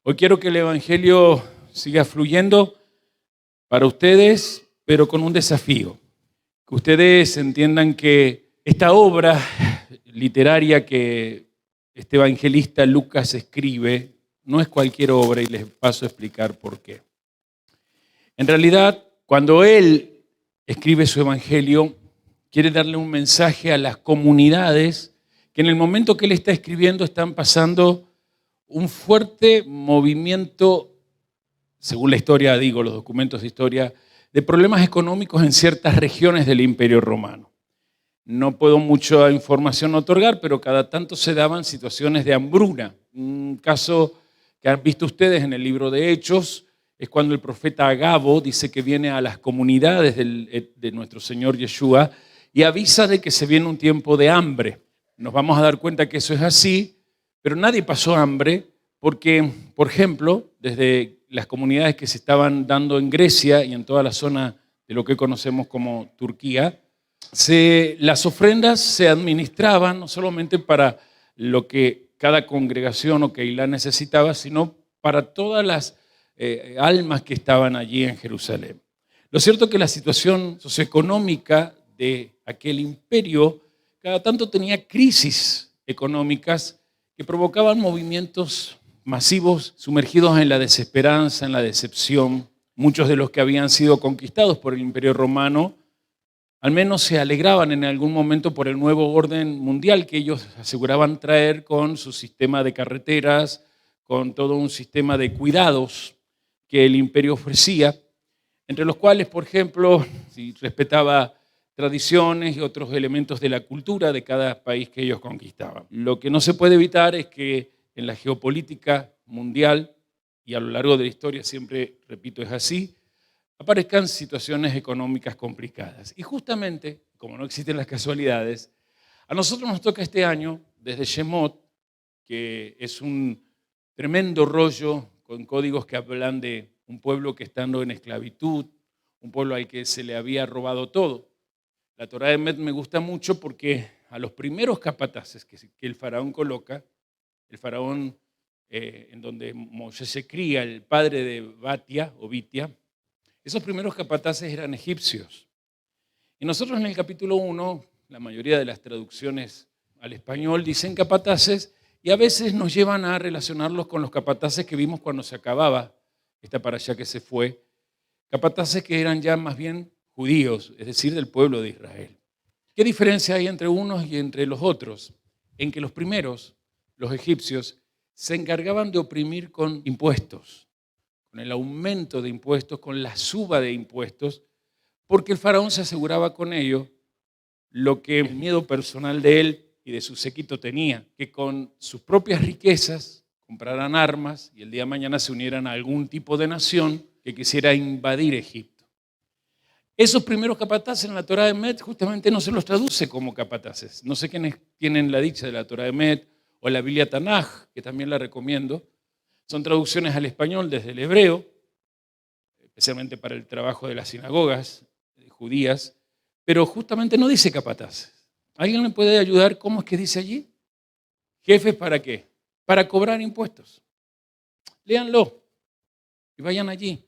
Hoy quiero que el Evangelio siga fluyendo para ustedes, pero con un desafío. Que ustedes entiendan que esta obra literaria que este evangelista Lucas escribe no es cualquier obra y les paso a explicar por qué. En realidad, cuando él escribe su evangelio, quiere darle un mensaje a las comunidades que en el momento que él está escribiendo están pasando un fuerte movimiento, según la historia, los documentos de historia, de problemas económicos en ciertas regiones del Imperio Romano. No puedo mucha información otorgar, pero cada tanto se daban situaciones de hambruna. Un caso que han visto ustedes en el libro de Hechos es cuando el profeta Agabo dice que viene a las comunidades de nuestro Señor Yeshua y avisa de que se viene un tiempo de hambre. Nos vamos a dar cuenta que eso es así, pero nadie pasó hambre porque, por ejemplo, desde las comunidades que se estaban dando en Grecia y en toda la zona de lo que conocemos como Turquía, las ofrendas se administraban no solamente para lo que cada congregación o keilá necesitaba, sino para todas las almas que estaban allí en Jerusalén. Lo cierto es que la situación socioeconómica de aquel imperio cada tanto tenía crisis económicas que provocaban movimientos masivos sumergidos en la desesperanza, en la decepción. Muchos de los que habían sido conquistados por el Imperio Romano al menos se alegraban en algún momento por el nuevo orden mundial que ellos aseguraban traer con su sistema de carreteras, con todo un sistema de cuidados que el imperio ofrecía, entre los cuales, por ejemplo, si respetaba tradiciones y otros elementos de la cultura de cada país que ellos conquistaban. Lo que no se puede evitar es que en la geopolítica mundial, y a lo largo de la historia siempre, repito, es así, aparezcan situaciones económicas complicadas. Y justamente, como no existen las casualidades, a nosotros nos toca este año, desde Shemot, que es un tremendo rollo con códigos que hablan de un pueblo que estando en esclavitud, un pueblo al que se le había robado todo. La Torá de Emet me gusta mucho porque a los primeros capataces que el faraón coloca, el faraón en donde Moshe se cría, el padre de Batia o Bitia, esos primeros capataces eran egipcios. Y nosotros en el capítulo 1, la mayoría de las traducciones al español dicen capataces y a veces nos llevan a relacionarlos con los capataces que vimos cuando se acababa esta parashá que se fue, capataces que eran ya más bien judíos, es decir, del pueblo de Israel. ¿Qué diferencia hay entre unos y entre los otros? En que los primeros, los egipcios, se encargaban de oprimir con impuestos, con el aumento de impuestos, con la suba de impuestos, porque el faraón se aseguraba con ello lo que el miedo personal de él y de su séquito tenía, que con sus propias riquezas compraran armas y el día de mañana se unieran a algún tipo de nación que quisiera invadir Egipto. Esos primeros capataces en la Torá de Emet justamente no se los traduce como capataces. No sé quiénes tienen la dicha de la Torá de Emet o la Biblia Tanaj, que también la recomiendo. Son traducciones al español desde el hebreo, especialmente para el trabajo de las sinagogas judías, pero justamente no dice capataces. ¿Alguien me puede ayudar? ¿Cómo es que dice allí? ¿Jefes para qué? Para cobrar impuestos. Léanlo y vayan allí.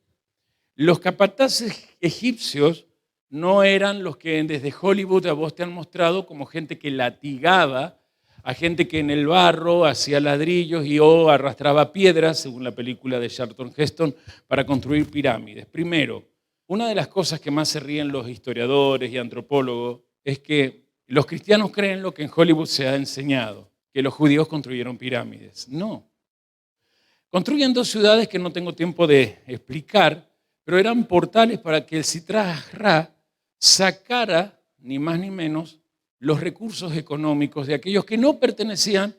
Los capataces egipcios no eran los que desde Hollywood a vos te han mostrado como gente que latigaba a gente que en el barro hacía ladrillos y arrastraba piedras, según la película de Charlton Heston, para construir pirámides. Primero, una de las cosas que más se ríen los historiadores y antropólogos es que los cristianos creen lo que en Hollywood se ha enseñado, que los judíos construyeron pirámides. No. Construyen dos ciudades que no tengo tiempo de explicar, pero eran portales para que el Sitra-Ra sacara, ni más ni menos, los recursos económicos de aquellos que no pertenecían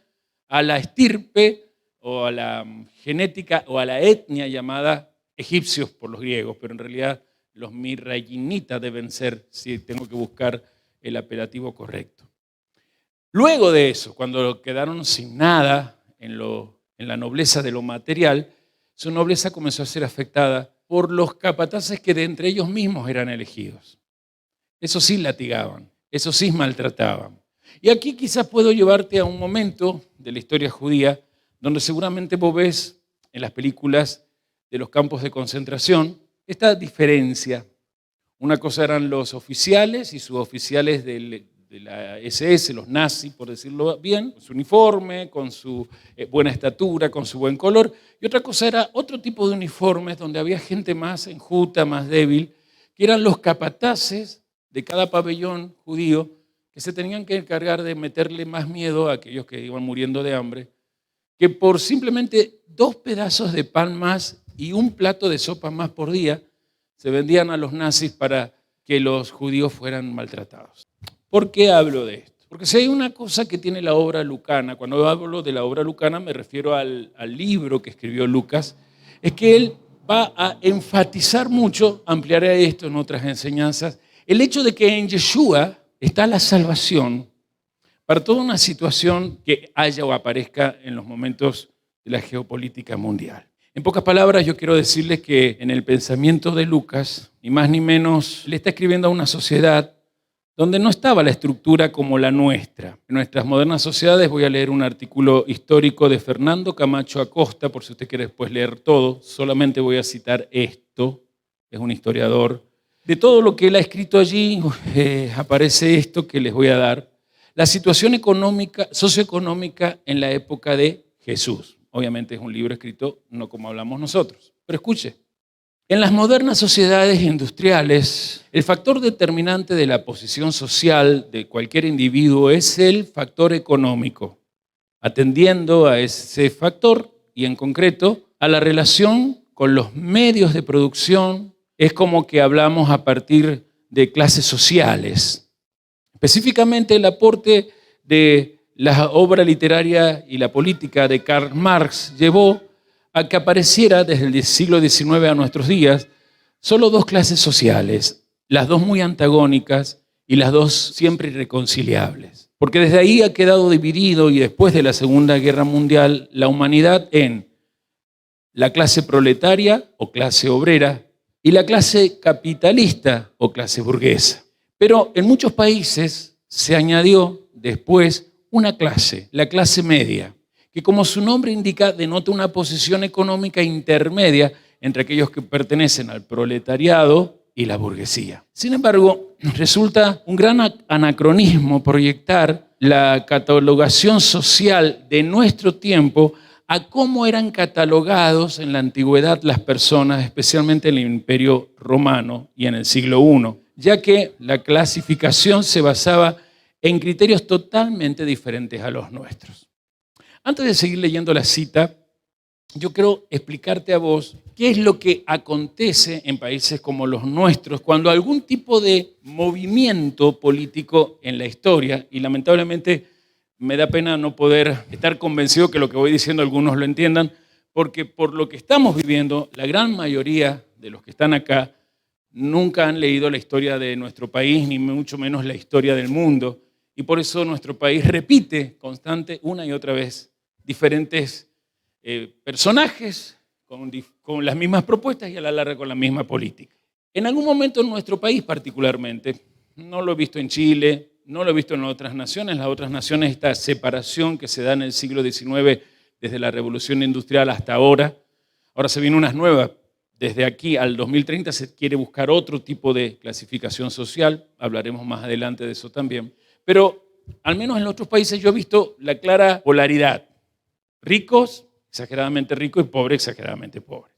a la estirpe o a la genética o a la etnia llamada egipcios por los griegos, pero en realidad los mirrayinitas deben ser, si tengo que buscar el apelativo correcto. Luego de eso, cuando quedaron sin nada en la nobleza de lo material, su nobleza comenzó a ser afectada por los capataces que de entre ellos mismos eran elegidos. Eso sí latigaban. Eso sí maltrataban. Y aquí quizás puedo llevarte a un momento de la historia judía donde seguramente vos ves en las películas de los campos de concentración esta diferencia. Una cosa eran los oficiales y suboficiales de la SS, los nazis, por decirlo bien, con su uniforme, con su buena estatura, con su buen color. Y otra cosa era otro tipo de uniformes donde había gente más enjuta, más débil, que eran los capataces de cada pabellón judío que se tenían que encargar de meterle más miedo a aquellos que iban muriendo de hambre, que por simplemente 2 pedazos de pan más y un plato de sopa más por día se vendían a los nazis para que los judíos fueran maltratados. ¿Por qué hablo de esto? Porque si hay una cosa que tiene la obra lucana, cuando hablo de la obra lucana me refiero al libro que escribió Lucas, es que él va a enfatizar mucho, ampliaré esto en otras enseñanzas, el hecho de que en Yeshua está la salvación para toda una situación que haya o aparezca en los momentos de la geopolítica mundial. En pocas palabras, yo quiero decirles que en el pensamiento de Lucas, ni más ni menos, le está escribiendo a una sociedad donde no estaba la estructura como la nuestra. En nuestras modernas sociedades, voy a leer un artículo histórico de Fernando Camacho Acosta, por si usted quiere después leer todo, solamente voy a citar esto, es un historiador. De todo lo que él ha escrito allí, aparece esto que les voy a dar. La situación económica, socioeconómica en la época de Jesús. Obviamente es un libro escrito no como hablamos nosotros, pero escuche. En las modernas sociedades industriales, el factor determinante de la posición social de cualquier individuo es el factor económico. Atendiendo a ese factor y en concreto a la relación con los medios de producción, es como que hablamos a partir de clases sociales. Específicamente el aporte de la obra literaria y la política de Karl Marx llevó a que apareciera desde el siglo XIX a nuestros días solo 2 clases sociales, las 2 muy antagónicas y las 2 siempre irreconciliables. Porque desde ahí ha quedado dividido y después de la Segunda Guerra Mundial la humanidad en la clase proletaria o clase obrera y la clase capitalista o clase burguesa. Pero en muchos países se añadió después una clase, la clase media, que como su nombre indica, denota una posición económica intermedia entre aquellos que pertenecen al proletariado y la burguesía. Sin embargo, resulta un gran anacronismo proyectar la catalogación social de nuestro tiempo a cómo eran catalogados en la antigüedad las personas, especialmente en el Imperio Romano y en el siglo I, ya que la clasificación se basaba en criterios totalmente diferentes a los nuestros. Antes de seguir leyendo la cita, yo quiero explicarte a vos qué es lo que acontece en países como los nuestros cuando algún tipo de movimiento político en la historia, y lamentablemente me da pena no poder estar convencido que lo que voy diciendo algunos lo entiendan, porque por lo que estamos viviendo, la gran mayoría de los que están acá nunca han leído la historia de nuestro país, ni mucho menos la historia del mundo, y por eso nuestro país repite constante una y otra vez diferentes personajes con las mismas propuestas y a la larga con la misma política. En algún momento en nuestro país particularmente, no lo he visto en Chile, no lo he visto en otras naciones, esta separación que se da en el siglo XIX desde la Revolución Industrial hasta ahora se vienen unas nuevas. Desde aquí al 2030 se quiere buscar otro tipo de clasificación social, hablaremos más adelante de eso también, pero al menos en otros países yo he visto la clara polaridad. Ricos, exageradamente ricos, y pobres, exageradamente pobres.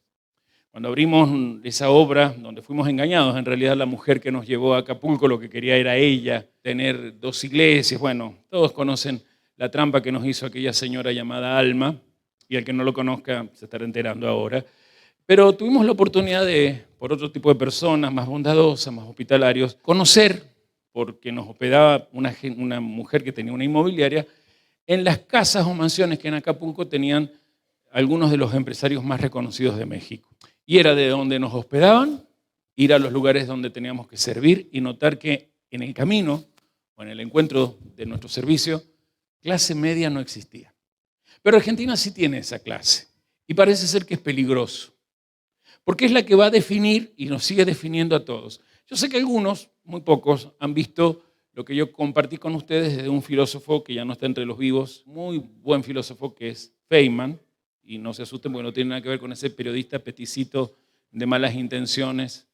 Cuando abrimos esa obra, donde fuimos engañados, en realidad la mujer que nos llevó a Acapulco lo que quería era ella, tener 2 iglesias. Bueno, todos conocen la trampa que nos hizo aquella señora llamada Alma, y el que no lo conozca se estará enterando ahora. Pero tuvimos la oportunidad de, por otro tipo de personas, más bondadosas, más hospitalarios, conocer, porque nos hospedaba una mujer que tenía una inmobiliaria, en las casas o mansiones que en Acapulco tenían algunos de los empresarios más reconocidos de México. Y era de donde nos hospedaban, ir a los lugares donde teníamos que servir y notar que en el camino o en el encuentro de nuestro servicio, clase media no existía. Pero Argentina sí tiene esa clase y parece ser que es peligroso, porque es la que va a definir y nos sigue definiendo a todos. Yo sé que algunos, muy pocos, han visto lo que yo compartí con ustedes de un filósofo que ya no está entre los vivos, muy buen filósofo, que es Feynman, y no se asusten porque no tiene nada que ver con ese periodista peticito de malas intenciones,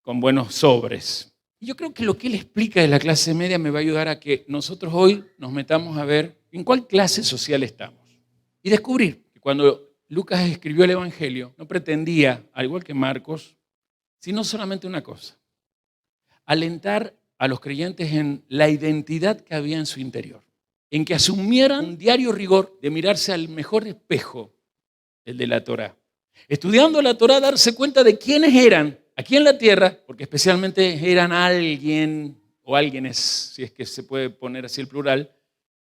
con buenos sobres. Yo creo que lo que él explica de la clase media me va a ayudar a que nosotros hoy nos metamos a ver en cuál clase social estamos. Y descubrir que cuando Lucas escribió el Evangelio, no pretendía, al igual que Marcos, sino solamente una cosa: alentar a los creyentes en la identidad que había en su interior, en que asumieran un diario rigor de mirarse al mejor espejo, el de la Torá. Estudiando la Torá, darse cuenta de quiénes eran aquí en la tierra, porque especialmente eran alguien, o alguienes, si es que se puede poner así el plural,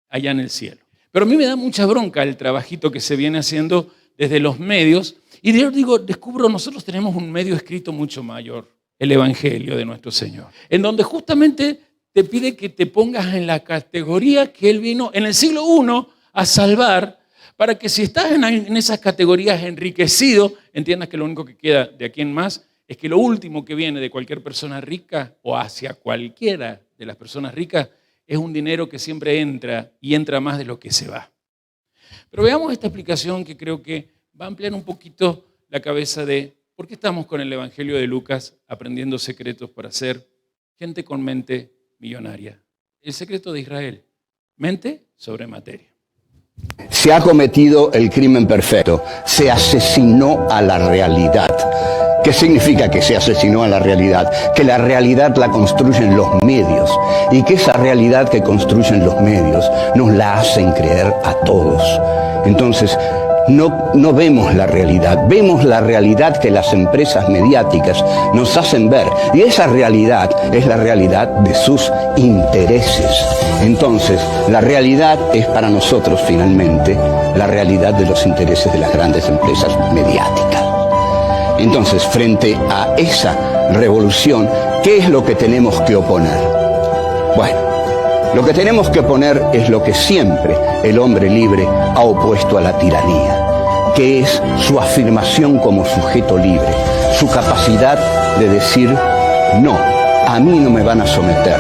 allá en el cielo. Pero a mí me da mucha bronca el trabajito que se viene haciendo desde los medios, y yo digo, descubro, nosotros tenemos un medio escrito mucho mayor, el Evangelio de nuestro Señor, en donde justamente te pide que te pongas en la categoría que Él vino en el siglo I a salvar, para que si estás en esas categorías enriquecido, entiendas que lo único que queda de aquí en más es que lo último que viene de cualquier persona rica o hacia cualquiera de las personas ricas es un dinero que siempre entra y entra más de lo que se va. Pero veamos esta explicación que creo que va a ampliar un poquito la cabeza de por qué estamos con el Evangelio de Lucas aprendiendo secretos para ser gente con mente millonaria. El secreto de Israel, mente sobre materia. Se ha cometido el crimen perfecto, se asesinó a la realidad. ¿Qué significa que se asesinó a la realidad? Que la realidad la construyen los medios y que esa realidad que construyen los medios nos la hacen creer a todos. Entonces, no vemos la realidad que las empresas mediáticas nos hacen ver, y esa realidad es la realidad de sus intereses. Entonces, la realidad es para nosotros finalmente la realidad de los intereses de las grandes empresas mediáticas. Entonces, frente a esa revolución, ¿qué es lo que tenemos que oponer? Bueno, lo que tenemos que oponer es lo que siempre el hombre libre ha opuesto a la tiranía, que es su afirmación como sujeto libre, su capacidad de decir, no, a mí no me van a someter.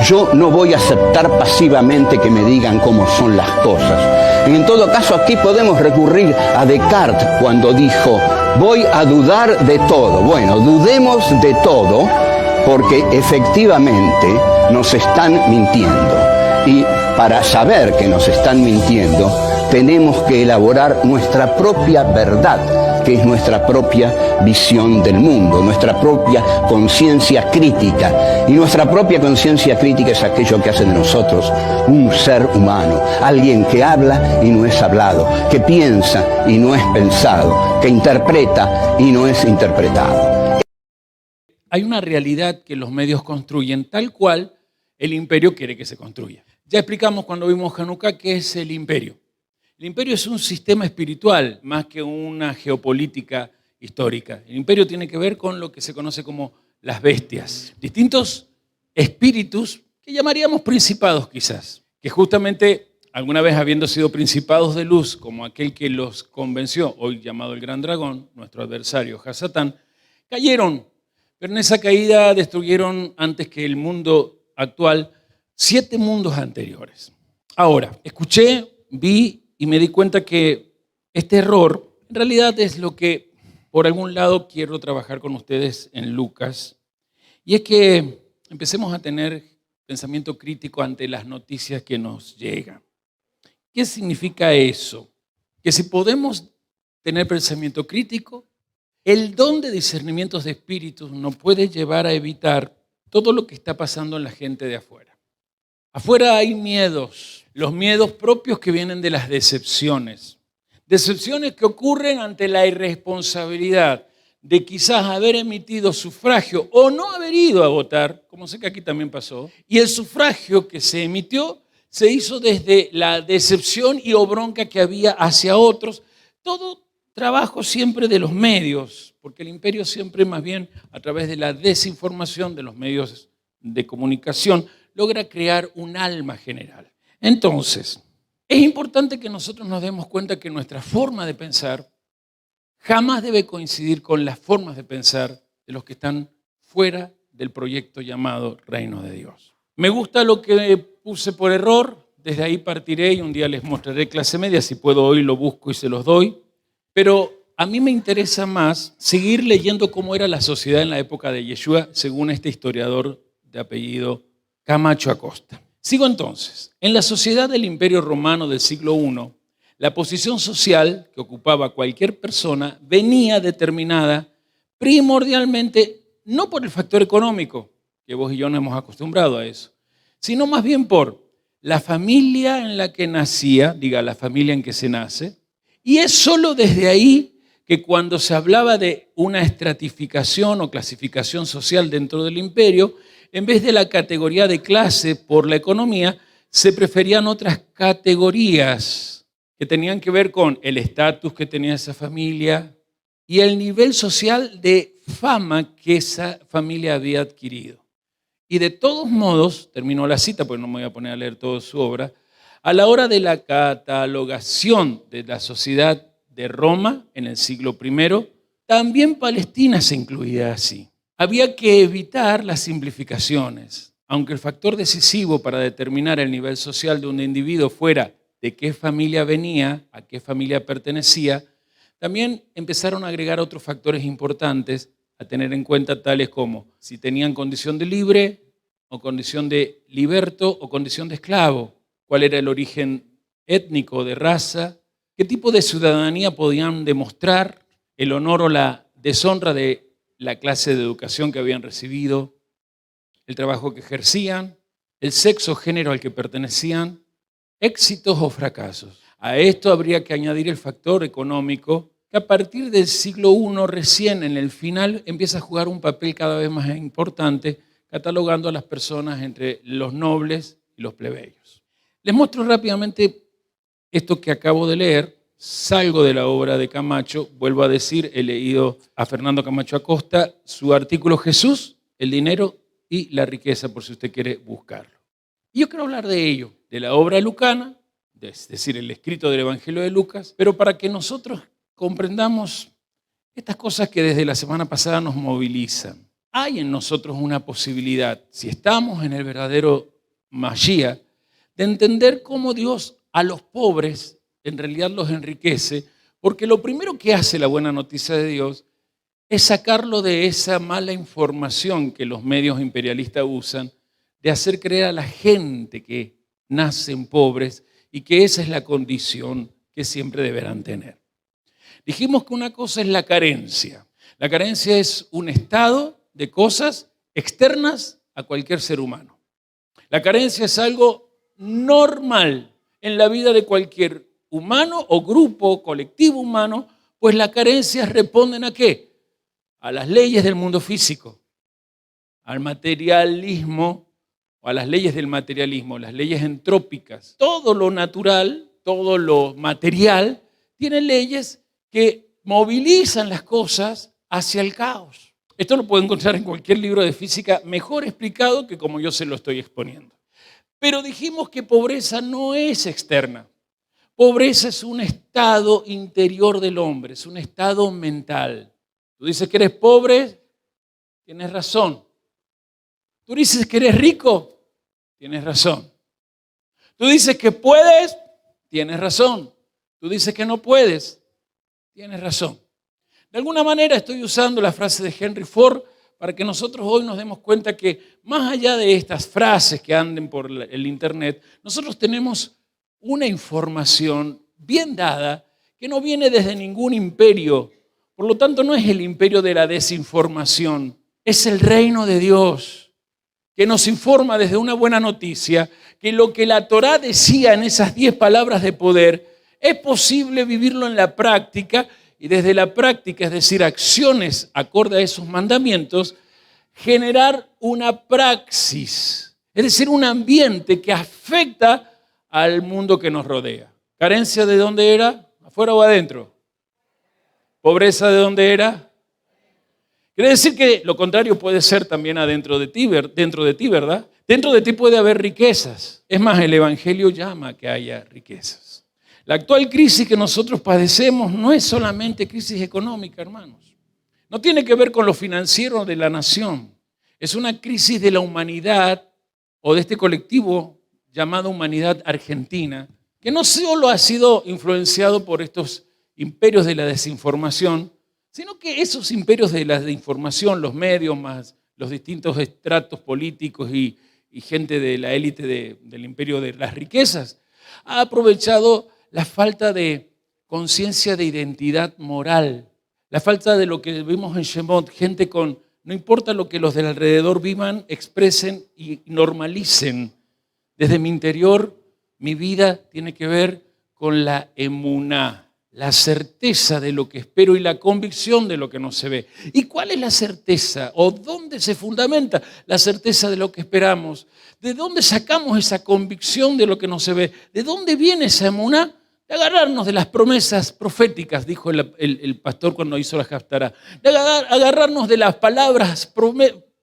Yo no voy a aceptar pasivamente que me digan cómo son las cosas. En todo caso, aquí podemos recurrir a Descartes cuando dijo, voy a dudar de todo. Bueno, dudemos de todo porque efectivamente nos están mintiendo. Y para saber que nos están mintiendo, tenemos que elaborar nuestra propia verdad, que es nuestra propia visión del mundo, nuestra propia conciencia crítica. Y nuestra propia conciencia crítica es aquello que hace de nosotros un ser humano, alguien que habla y no es hablado, que piensa y no es pensado, que interpreta y no es interpretado. Hay una realidad que los medios construyen tal cual el imperio quiere que se construya. Ya explicamos cuando vimos Hanukkah qué es el imperio. El imperio es un sistema espiritual más que una geopolítica histórica. El imperio tiene que ver con lo que se conoce como las bestias. Distintos espíritus que llamaríamos principados quizás, que justamente alguna vez habiendo sido principados de luz, como aquel que los convenció, hoy llamado el gran dragón, nuestro adversario Hasatán, cayeron. Pero en esa caída destruyeron antes que el mundo actual 7 mundos anteriores. Ahora, escuché, vi y me di cuenta que este error en realidad es lo que por algún lado quiero trabajar con ustedes en Lucas. Y es que empecemos a tener pensamiento crítico ante las noticias que nos llegan. ¿Qué significa eso? Que si podemos tener pensamiento crítico, el don de discernimientos de espíritus nos puede llevar a evitar todo lo que está pasando en la gente de afuera. Afuera hay miedos, los miedos propios que vienen de las decepciones. Decepciones que ocurren ante la irresponsabilidad de quizás haber emitido sufragio o no haber ido a votar, como sé que aquí también pasó, y el sufragio que se emitió se hizo desde la decepción y o bronca que había hacia otros. Todo trabajo siempre de los medios, porque el imperio siempre más bien a través de la desinformación de los medios de comunicación logra crear un alma general. Entonces, es importante que nosotros nos demos cuenta que nuestra forma de pensar jamás debe coincidir con las formas de pensar de los que están fuera del proyecto llamado Reino de Dios. Me gusta lo que puse por error, desde ahí partiré y un día les mostraré clase media. Si puedo hoy lo busco y se los doy. Pero a mí me interesa más seguir leyendo cómo era la sociedad en la época de Yeshua, según este historiador de apellido Camacho Acosta. Sigo entonces. En la sociedad del Imperio Romano del siglo I, la posición social que ocupaba cualquier persona venía determinada primordialmente no por el factor económico, que vos y yo nos hemos acostumbrado a eso, sino más bien por la familia en la que nacía, diga, la familia en que se nace, y es solo desde ahí que cuando se hablaba de una estratificación o clasificación social dentro del imperio, en vez de la categoría de clase por la economía, se preferían otras categorías que tenían que ver con el estatus que tenía esa familia y el nivel social de fama que esa familia había adquirido. Y de todos modos, terminó la cita, porque no me voy a poner a leer toda su obra, a la hora de la catalogación de la sociedad de Roma en el siglo I, también Palestina se incluía así. Había que evitar las simplificaciones. Aunque el factor decisivo para determinar el nivel social de un individuo fuera de qué familia venía, a qué familia pertenecía, también empezaron a agregar otros factores importantes a tener en cuenta, tales como si tenían condición de libre o condición de liberto o condición de esclavo, cuál era el origen étnico, de raza, qué tipo de ciudadanía podían demostrar, el honor o la deshonra de la clase de educación que habían recibido, el trabajo que ejercían, el sexo o género al que pertenecían, éxitos o fracasos. A esto habría que añadir el factor económico, que a partir del siglo I, recién en el final, empieza a jugar un papel cada vez más importante, catalogando a las personas entre los nobles y los plebeyos. Les muestro rápidamente esto que acabo de leer. Salgo de la obra de Camacho, vuelvo a decir, he leído a Fernando Camacho Acosta su artículo Jesús, el dinero y la riqueza, por si usted quiere buscarlo. Y yo quiero hablar de ello, de la obra lucana, es decir, el escrito del Evangelio de Lucas, pero para que nosotros comprendamos estas cosas que desde la semana pasada nos movilizan. Hay en nosotros una posibilidad, si estamos en el verdadero Mashiach, de entender cómo Dios a los pobres en realidad los enriquece, porque lo primero que hace la buena noticia de Dios es sacarlo de esa mala información que los medios imperialistas usan, de hacer creer a la gente que nacen pobres y que esa es la condición que siempre deberán tener. Dijimos que una cosa es la carencia. La carencia es un estado de cosas externas a cualquier ser humano. La carencia es algo normal en la vida de cualquier humano o grupo, colectivo humano, pues las carencias responden ¿a qué? A las leyes del mundo físico, al materialismo o a las leyes del materialismo, las leyes entrópicas. Todo lo natural, todo lo material, tiene leyes que movilizan las cosas hacia el caos. Esto lo pueden encontrar en cualquier libro de física mejor explicado que como yo se lo estoy exponiendo. Pero dijimos que pobreza no es externa. Pobreza es un estado interior del hombre, es un estado mental. Tú dices que eres pobre, tienes razón. Tú dices que eres rico, tienes razón. Tú dices que puedes, tienes razón. Tú dices que no puedes, tienes razón. De alguna manera estoy usando la frase de Henry Ford para que nosotros hoy nos demos cuenta que más allá de estas frases que anden por el internet, nosotros tenemos una información bien dada que no viene desde ningún imperio. Por lo tanto, no es el imperio de la desinformación, es el reino de Dios que nos informa desde una buena noticia que lo que la Torá decía en esas 10 palabras de poder es posible vivirlo en la práctica y desde la práctica, es decir, acciones acorde a esos mandamientos, generar una praxis, es decir, un ambiente que afecta al mundo que nos rodea. ¿Carencia de dónde era? ¿Afuera o adentro? ¿Pobreza de dónde era? Quiere decir que lo contrario puede ser también adentro de ti, ¿verdad? Dentro de ti puede haber riquezas. Es más, el Evangelio llama a que haya riquezas. La actual crisis que nosotros padecemos no es solamente crisis económica, hermanos. No tiene que ver con lo financiero de la nación. Es una crisis de la humanidad o de este colectivo llamada humanidad argentina, que no solo ha sido influenciado por estos imperios de la desinformación, sino que esos imperios de la desinformación, los medios más los distintos estratos políticos y gente de la élite del imperio de las riquezas, ha aprovechado la falta de conciencia de identidad moral, la falta de lo que vimos en Shemot, gente con, no importa lo que los del alrededor vivan, expresen y normalicen. Desde mi interior, mi vida tiene que ver con la emuná, la certeza de lo que espero y la convicción de lo que no se ve. ¿Y cuál es la certeza? ¿O dónde se fundamenta la certeza de lo que esperamos? ¿De dónde sacamos esa convicción de lo que no se ve? ¿De dónde viene esa emuná? De agarrarnos de las promesas proféticas, dijo el pastor cuando hizo la Haftará. De agarrarnos de las palabras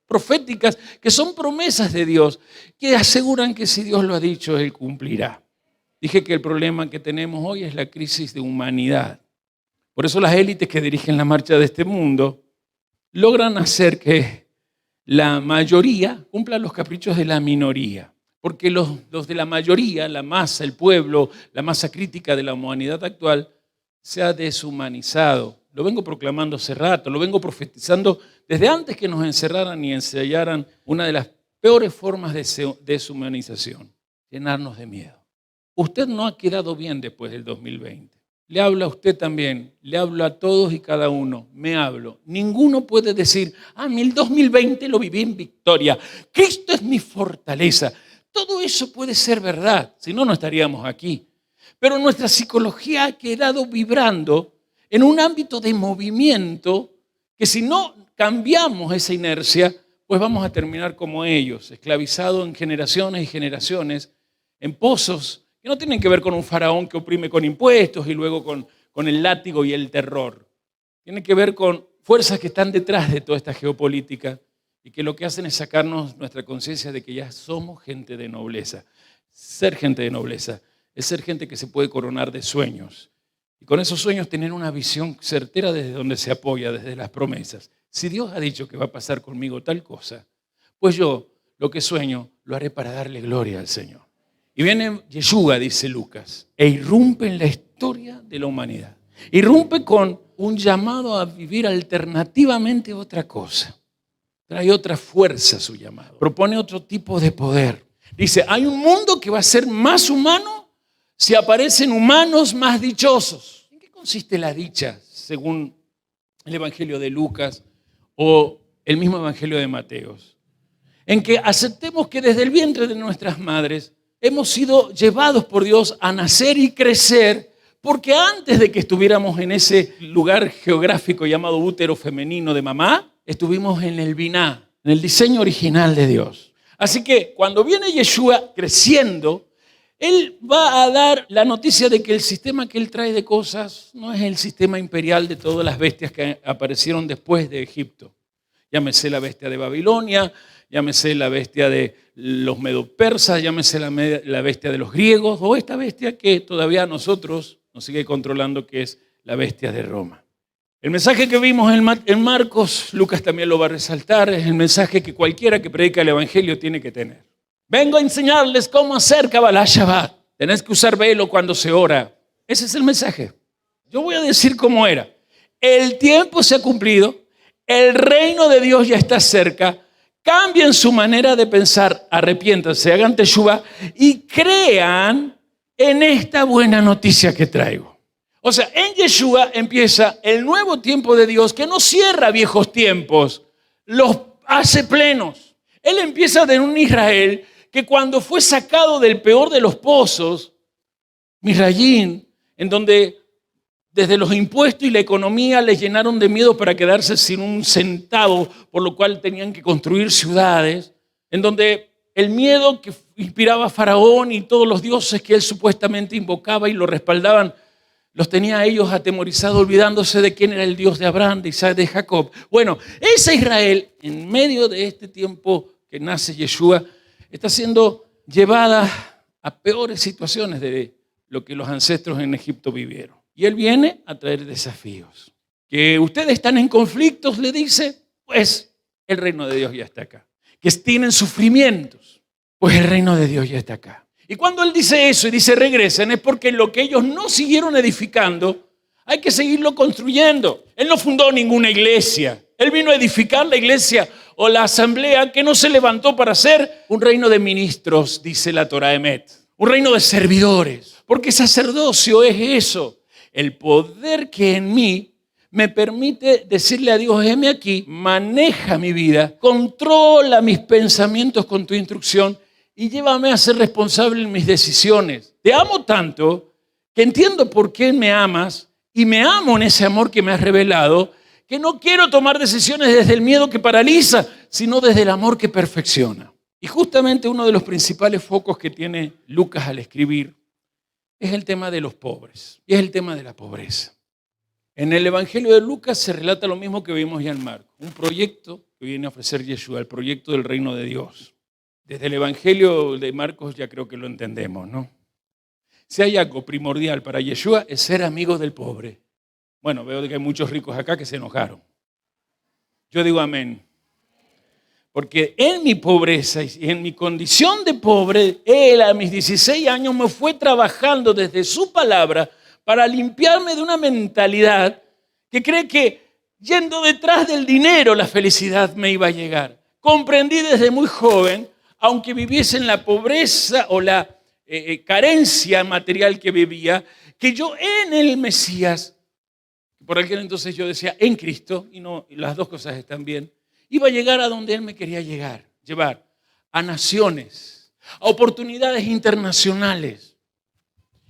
proféticas que son promesas de Dios, que aseguran que si Dios lo ha dicho, Él cumplirá. Dije que el problema que tenemos hoy es la crisis de humanidad. Por eso las élites que dirigen la marcha de este mundo logran hacer que la mayoría cumpla los caprichos de la minoría. Porque los de la mayoría, la masa, el pueblo, la masa crítica de la humanidad actual, se ha deshumanizado. Lo vengo proclamando hace rato, lo vengo profetizando desde antes que nos encerraran y ensayaran una de las peores formas de deshumanización, llenarnos de miedo. Usted no ha quedado bien después del 2020. Le hablo a usted también, le hablo a todos y cada uno, me hablo. Ninguno puede decir, el 2020 lo viví en victoria, Cristo es mi fortaleza. Todo eso puede ser verdad, si no, no estaríamos aquí. Pero nuestra psicología ha quedado vibrando en un ámbito de movimiento que si no cambiamos esa inercia, pues vamos a terminar como ellos, esclavizados en generaciones y generaciones, en pozos que no tienen que ver con un faraón que oprime con impuestos y luego con el látigo y el terror. Tienen que ver con fuerzas que están detrás de toda esta geopolítica y que lo que hacen es sacarnos nuestra conciencia de que ya somos gente de nobleza. Ser gente de nobleza es ser gente que se puede coronar de sueños. Y con esos sueños tener una visión certera desde donde se apoya, desde las promesas. Si Dios ha dicho que va a pasar conmigo tal cosa, pues yo lo que sueño lo haré para darle gloria al Señor. Y viene Yeshua, dice Lucas, e irrumpe en la historia de la humanidad. Irrumpe con un llamado a vivir alternativamente otra cosa. Trae otra fuerza a su llamado. Propone otro tipo de poder. Dice, hay un mundo que va a ser más humano si aparecen humanos más dichosos. ¿En qué consiste la dicha, según el Evangelio de Lucas o el mismo Evangelio de Mateo? En que aceptemos que desde el vientre de nuestras madres hemos sido llevados por Dios a nacer y crecer, porque antes de que estuviéramos en ese lugar geográfico llamado útero femenino de mamá, estuvimos en el Biná, en el diseño original de Dios. Así que cuando viene Yeshua creciendo, Él va a dar la noticia de que el sistema que Él trae de cosas no es el sistema imperial de todas las bestias que aparecieron después de Egipto. Llámese la bestia de Babilonia, llámese la bestia de los medo-persas, llámese la bestia de los griegos, o esta bestia que todavía a nosotros nos sigue controlando, que es la bestia de Roma. El mensaje que vimos en Marcos, Lucas también lo va a resaltar, es el mensaje que cualquiera que predica el Evangelio tiene que tener. Vengo a enseñarles cómo hacer Kabbalah Shabbat. Tenés que usar velo cuando se ora. Ese es el mensaje. Yo voy a decir cómo era. El tiempo se ha cumplido, el reino de Dios ya está cerca. Cambien su manera de pensar, arrepiéntanse, hagan teshuvá y crean en esta buena noticia que traigo. O sea, en Yeshua empieza el nuevo tiempo de Dios que no cierra viejos tiempos, los hace plenos. Él empieza de un Israel que cuando fue sacado del peor de los pozos, Misrayim, en donde desde los impuestos y la economía les llenaron de miedo para quedarse sin un centavo, por lo cual tenían que construir ciudades, en donde el miedo que inspiraba a Faraón y todos los dioses que él supuestamente invocaba y lo respaldaban, los tenía a ellos atemorizados, olvidándose de quién era el Dios de Abraham, de Isaac, de Jacob. Bueno, ese Israel, en medio de este tiempo que nace Yeshua, está siendo llevada a peores situaciones de lo que los ancestros en Egipto vivieron. Y Él viene a traer desafíos. Que ustedes están en conflictos, le dice, pues el reino de Dios ya está acá. Que tienen sufrimientos, pues el reino de Dios ya está acá. Y cuando él dice eso y dice regresen, es porque lo que ellos no siguieron edificando, hay que seguirlo construyendo. Él no fundó ninguna iglesia. Él vino a edificar la iglesia o la asamblea que no se levantó para ser un reino de ministros, dice la Torá Emet. Un reino de servidores. Porque sacerdocio es eso. El poder que en mí me permite decirle a Dios, heme aquí, maneja mi vida, controla mis pensamientos con tu instrucción y llévame a ser responsable en mis decisiones. Te amo tanto que entiendo por qué me amas y me amo en ese amor que me has revelado, que no quiero tomar decisiones desde el miedo que paraliza, sino desde el amor que perfecciona. Y justamente uno de los principales focos que tiene Lucas al escribir es el tema de los pobres, y es el tema de la pobreza. En el Evangelio de Lucas se relata lo mismo que vimos ya en Marcos, un proyecto que viene a ofrecer Yeshua, el proyecto del reino de Dios. Desde el Evangelio de Marcos ya creo que lo entendemos, ¿no? Si hay algo primordial para Yeshua es ser amigo del pobre. Bueno, veo que hay muchos ricos acá que se enojaron. Yo digo amén. Porque en mi pobreza y en mi condición de pobre, él a mis 16 años me fue trabajando desde su palabra para limpiarme de una mentalidad que cree que yendo detrás del dinero la felicidad me iba a llegar. Comprendí desde muy joven, aunque viviese en la pobreza o la carencia material que vivía, que yo en el Mesías, por aquel entonces yo decía en Cristo, y no, las dos cosas están bien, iba a llegar a donde Él me quería llevar, a naciones, a oportunidades internacionales,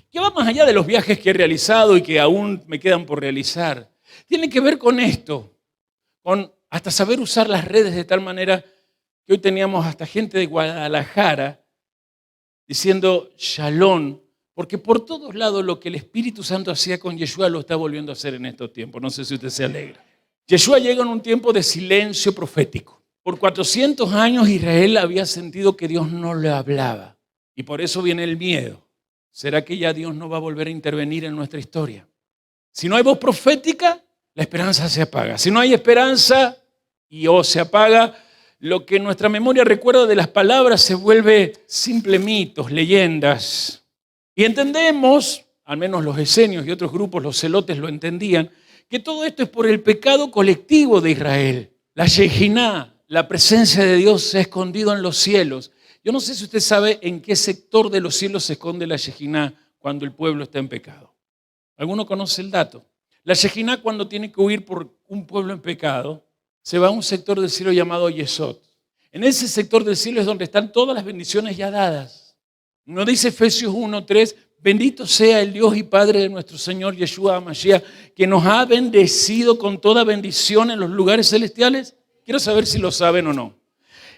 que va más allá de los viajes que he realizado y que aún me quedan por realizar. Tiene que ver con esto, con hasta saber usar las redes de tal manera que hoy teníamos hasta gente de Guadalajara diciendo Shalom, porque por todos lados lo que el Espíritu Santo hacía con Yeshua lo está volviendo a hacer en estos tiempos. No sé si usted se alegra. Yeshua llega en un tiempo de silencio profético. Por 400 años Israel había sentido que Dios no le hablaba. Y por eso viene el miedo. ¿Será que ya Dios no va a volver a intervenir en nuestra historia? Si no hay voz profética, la esperanza se apaga. Si no hay esperanza o se apaga, lo que nuestra memoria recuerda de las palabras se vuelve simple mitos, leyendas. Y entendemos, al menos los esenios y otros grupos, los celotes lo entendían, que todo esto es por el pecado colectivo de Israel. La Shejiná, la presencia de Dios se ha escondido en los cielos. Yo no sé si usted sabe en qué sector de los cielos se esconde la Shejiná cuando el pueblo está en pecado. ¿Alguno conoce el dato? La Shejiná, cuando tiene que huir por un pueblo en pecado, se va a un sector del cielo llamado Yesod. En ese sector del cielo es donde están todas las bendiciones ya dadas. ¿No dice Efesios 1:3? Bendito sea el Dios y Padre de nuestro Señor Yeshua HaMashiach, que nos ha bendecido con toda bendición en los lugares celestiales. Quiero saber si lo saben o no.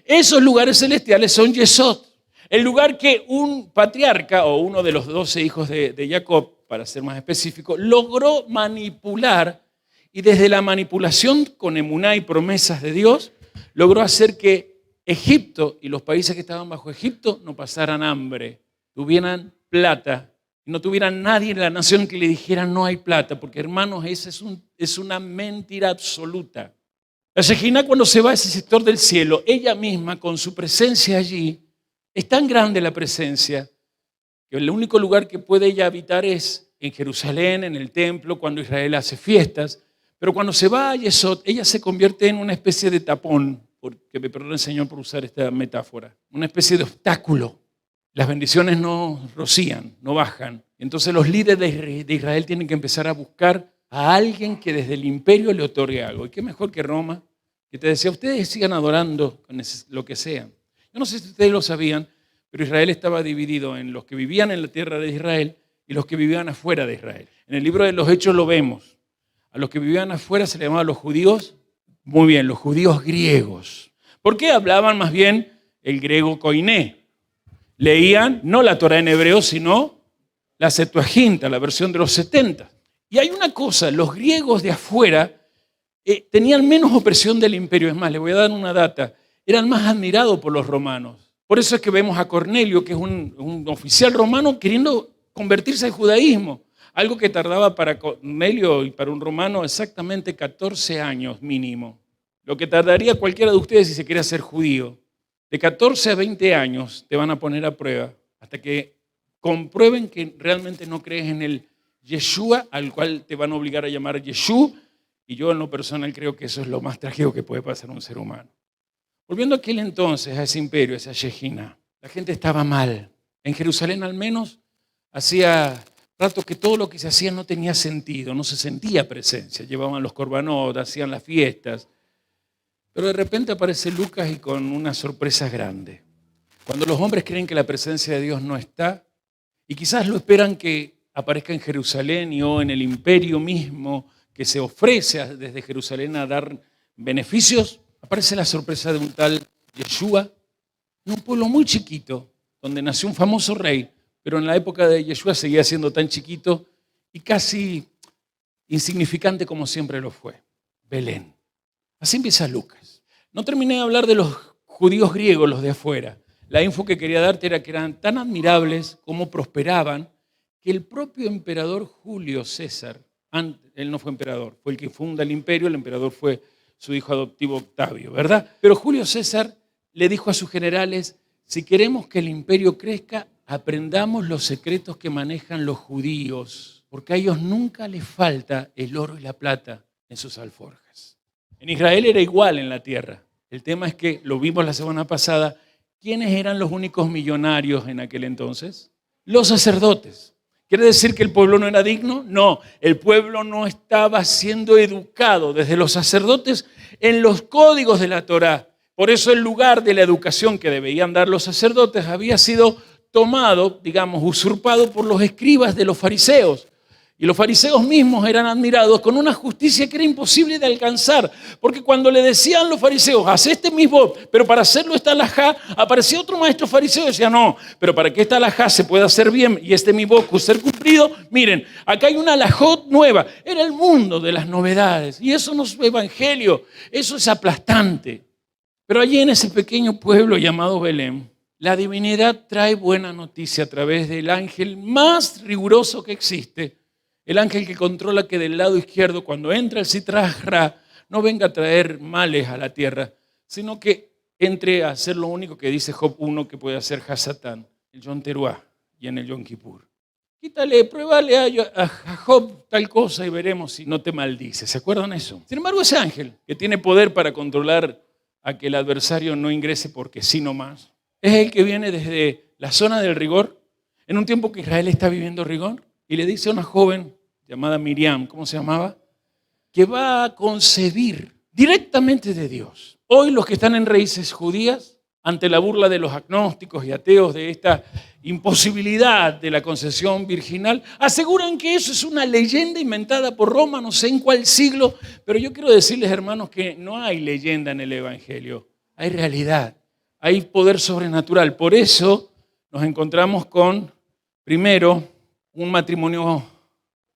Esos lugares celestiales son Yesod, el lugar que un patriarca o uno de los 12 hijos de Jacob, para ser más específico, logró manipular, y desde la manipulación con emuná y promesas de Dios, logró hacer que Egipto y los países que estaban bajo Egipto no pasaran hambre, tuvieran plata, y no tuvieran nadie en la nación que le dijera no hay plata, porque hermanos, esa es una mentira absoluta. La Shejiná, cuando se va a ese sector del cielo, ella misma con su presencia allí, es tan grande la presencia, que el único lugar que puede ella habitar es en Jerusalén, en el templo, cuando Israel hace fiestas. Pero cuando se va a Yesod, ella se convierte en una especie de tapón, porque me perdone el Señor por usar esta metáfora, una especie de obstáculo. Las bendiciones no rocían, no bajan. Entonces los líderes de Israel tienen que empezar a buscar a alguien que desde el imperio le otorgue algo. ¿Y qué mejor que Roma? Que te decía, ustedes sigan adorando con lo que sea. Yo no sé si ustedes lo sabían, pero Israel estaba dividido en los que vivían en la tierra de Israel y los que vivían afuera de Israel. En el libro de los Hechos lo vemos. A los que vivían afuera se les llamaba los judíos, muy bien, los judíos griegos. ¿Por qué hablaban más bien el griego koiné? Leían no la Torá en hebreo, sino la Septuaginta, la versión de los 70. Y hay una cosa, los griegos de afuera tenían menos opresión del imperio. Es más, les voy a dar una data. Eran más admirados por los romanos. Por eso es que vemos a Cornelio, que es un oficial romano, queriendo convertirse al judaísmo. Algo que tardaba para Cornelio y para un romano exactamente 14 años mínimo. Lo que tardaría cualquiera de ustedes si se quiere hacer judío. De 14 a 20 años te van a poner a prueba hasta que comprueben que realmente no crees en el Yeshua, al cual te van a obligar a llamar Yeshú, y yo en lo personal creo que eso es lo más trágico que puede pasar a un ser humano. Volviendo a aquel entonces, a ese imperio, a esa Shejina, la gente estaba mal. En Jerusalén al menos hacía rato que todo lo que se hacía no tenía sentido, no se sentía presencia. Llevaban los korbanot, hacían las fiestas. Pero de repente aparece Lucas y con una sorpresa grande. Cuando los hombres creen que la presencia de Dios no está, y quizás lo esperan que aparezca en Jerusalén y o en el imperio mismo que se ofrece desde Jerusalén a dar beneficios, aparece la sorpresa de un tal Yeshua, en un pueblo muy chiquito, donde nació un famoso rey, pero en la época de Yeshua seguía siendo tan chiquito y casi insignificante como siempre lo fue, Belén. Así empieza Lucas. No terminé de hablar de los judíos griegos, los de afuera. La info que quería darte era que eran tan admirables como prosperaban que el propio emperador Julio César, él no fue emperador, fue el que funda el imperio, el emperador fue su hijo adoptivo Octavio, ¿verdad? Pero Julio César le dijo a sus generales, si queremos que el imperio crezca, aprendamos los secretos que manejan los judíos, porque a ellos nunca les falta el oro y la plata en sus alforjas. En Israel era igual en la tierra. El tema es que, lo vimos la semana pasada, ¿quiénes eran los únicos millonarios en aquel entonces? Los sacerdotes. ¿Quiere decir que el pueblo no era digno? No, el pueblo no estaba siendo educado desde los sacerdotes en los códigos de la Torá. Por eso el lugar de la educación que debían dar los sacerdotes había sido tomado, digamos, usurpado por los escribas de los fariseos. Y los fariseos mismos eran admirados con una justicia que era imposible de alcanzar. Porque cuando le decían los fariseos, haz este mismo, pero para hacerlo esta alajá, aparecía otro maestro fariseo y decía, no, pero para que esta alajá se pueda hacer bien y este mismo ser cumplido, miren, acá hay una alajot nueva. Era el mundo de las novedades. Y eso no es evangelio, eso es aplastante. Pero allí en ese pequeño pueblo llamado Belén, la divinidad trae buena noticia a través del ángel más riguroso que existe. El ángel que controla que del lado izquierdo, cuando entra el Sitra Ra, no venga a traer males a la tierra, sino que entre a hacer lo único que dice Job 1 que puede hacer Hasatán, el Yom Teruah y en el Yom Kippur. Quítale, pruébale a Job tal cosa y veremos si no te maldice. ¿Se acuerdan eso? Sin embargo, ese ángel que tiene poder para controlar a que el adversario no ingrese porque sí nomás, es el que viene desde la zona del rigor, en un tiempo que Israel está viviendo rigor, y le dice a una joven llamada Miriam, ¿cómo se llamaba? Que va a concebir directamente de Dios. Hoy los que están en raíces judías, ante la burla de los agnósticos y ateos de esta imposibilidad de la concepción virginal, aseguran que eso es una leyenda inventada por Roma, no sé en cuál siglo, pero yo quiero decirles, hermanos, que no hay leyenda en el Evangelio, hay realidad, hay poder sobrenatural. Por eso nos encontramos con, primero, un matrimonio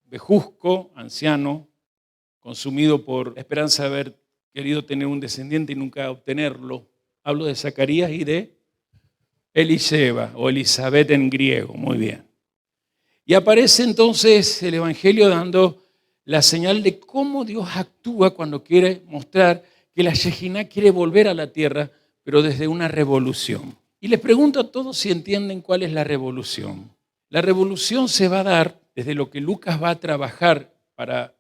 vejuzco, anciano, consumido por la esperanza de haber querido tener un descendiente y nunca obtenerlo. Hablo de Zacarías y de Eliseba o Elizabeth en griego, muy bien. Y aparece entonces el Evangelio dando la señal de cómo Dios actúa cuando quiere mostrar que la Shejina quiere volver a la tierra, pero desde una revolución. Y les pregunto a todos si entienden cuál es la revolución. La revolución se va a dar desde lo que Lucas va a trabajar para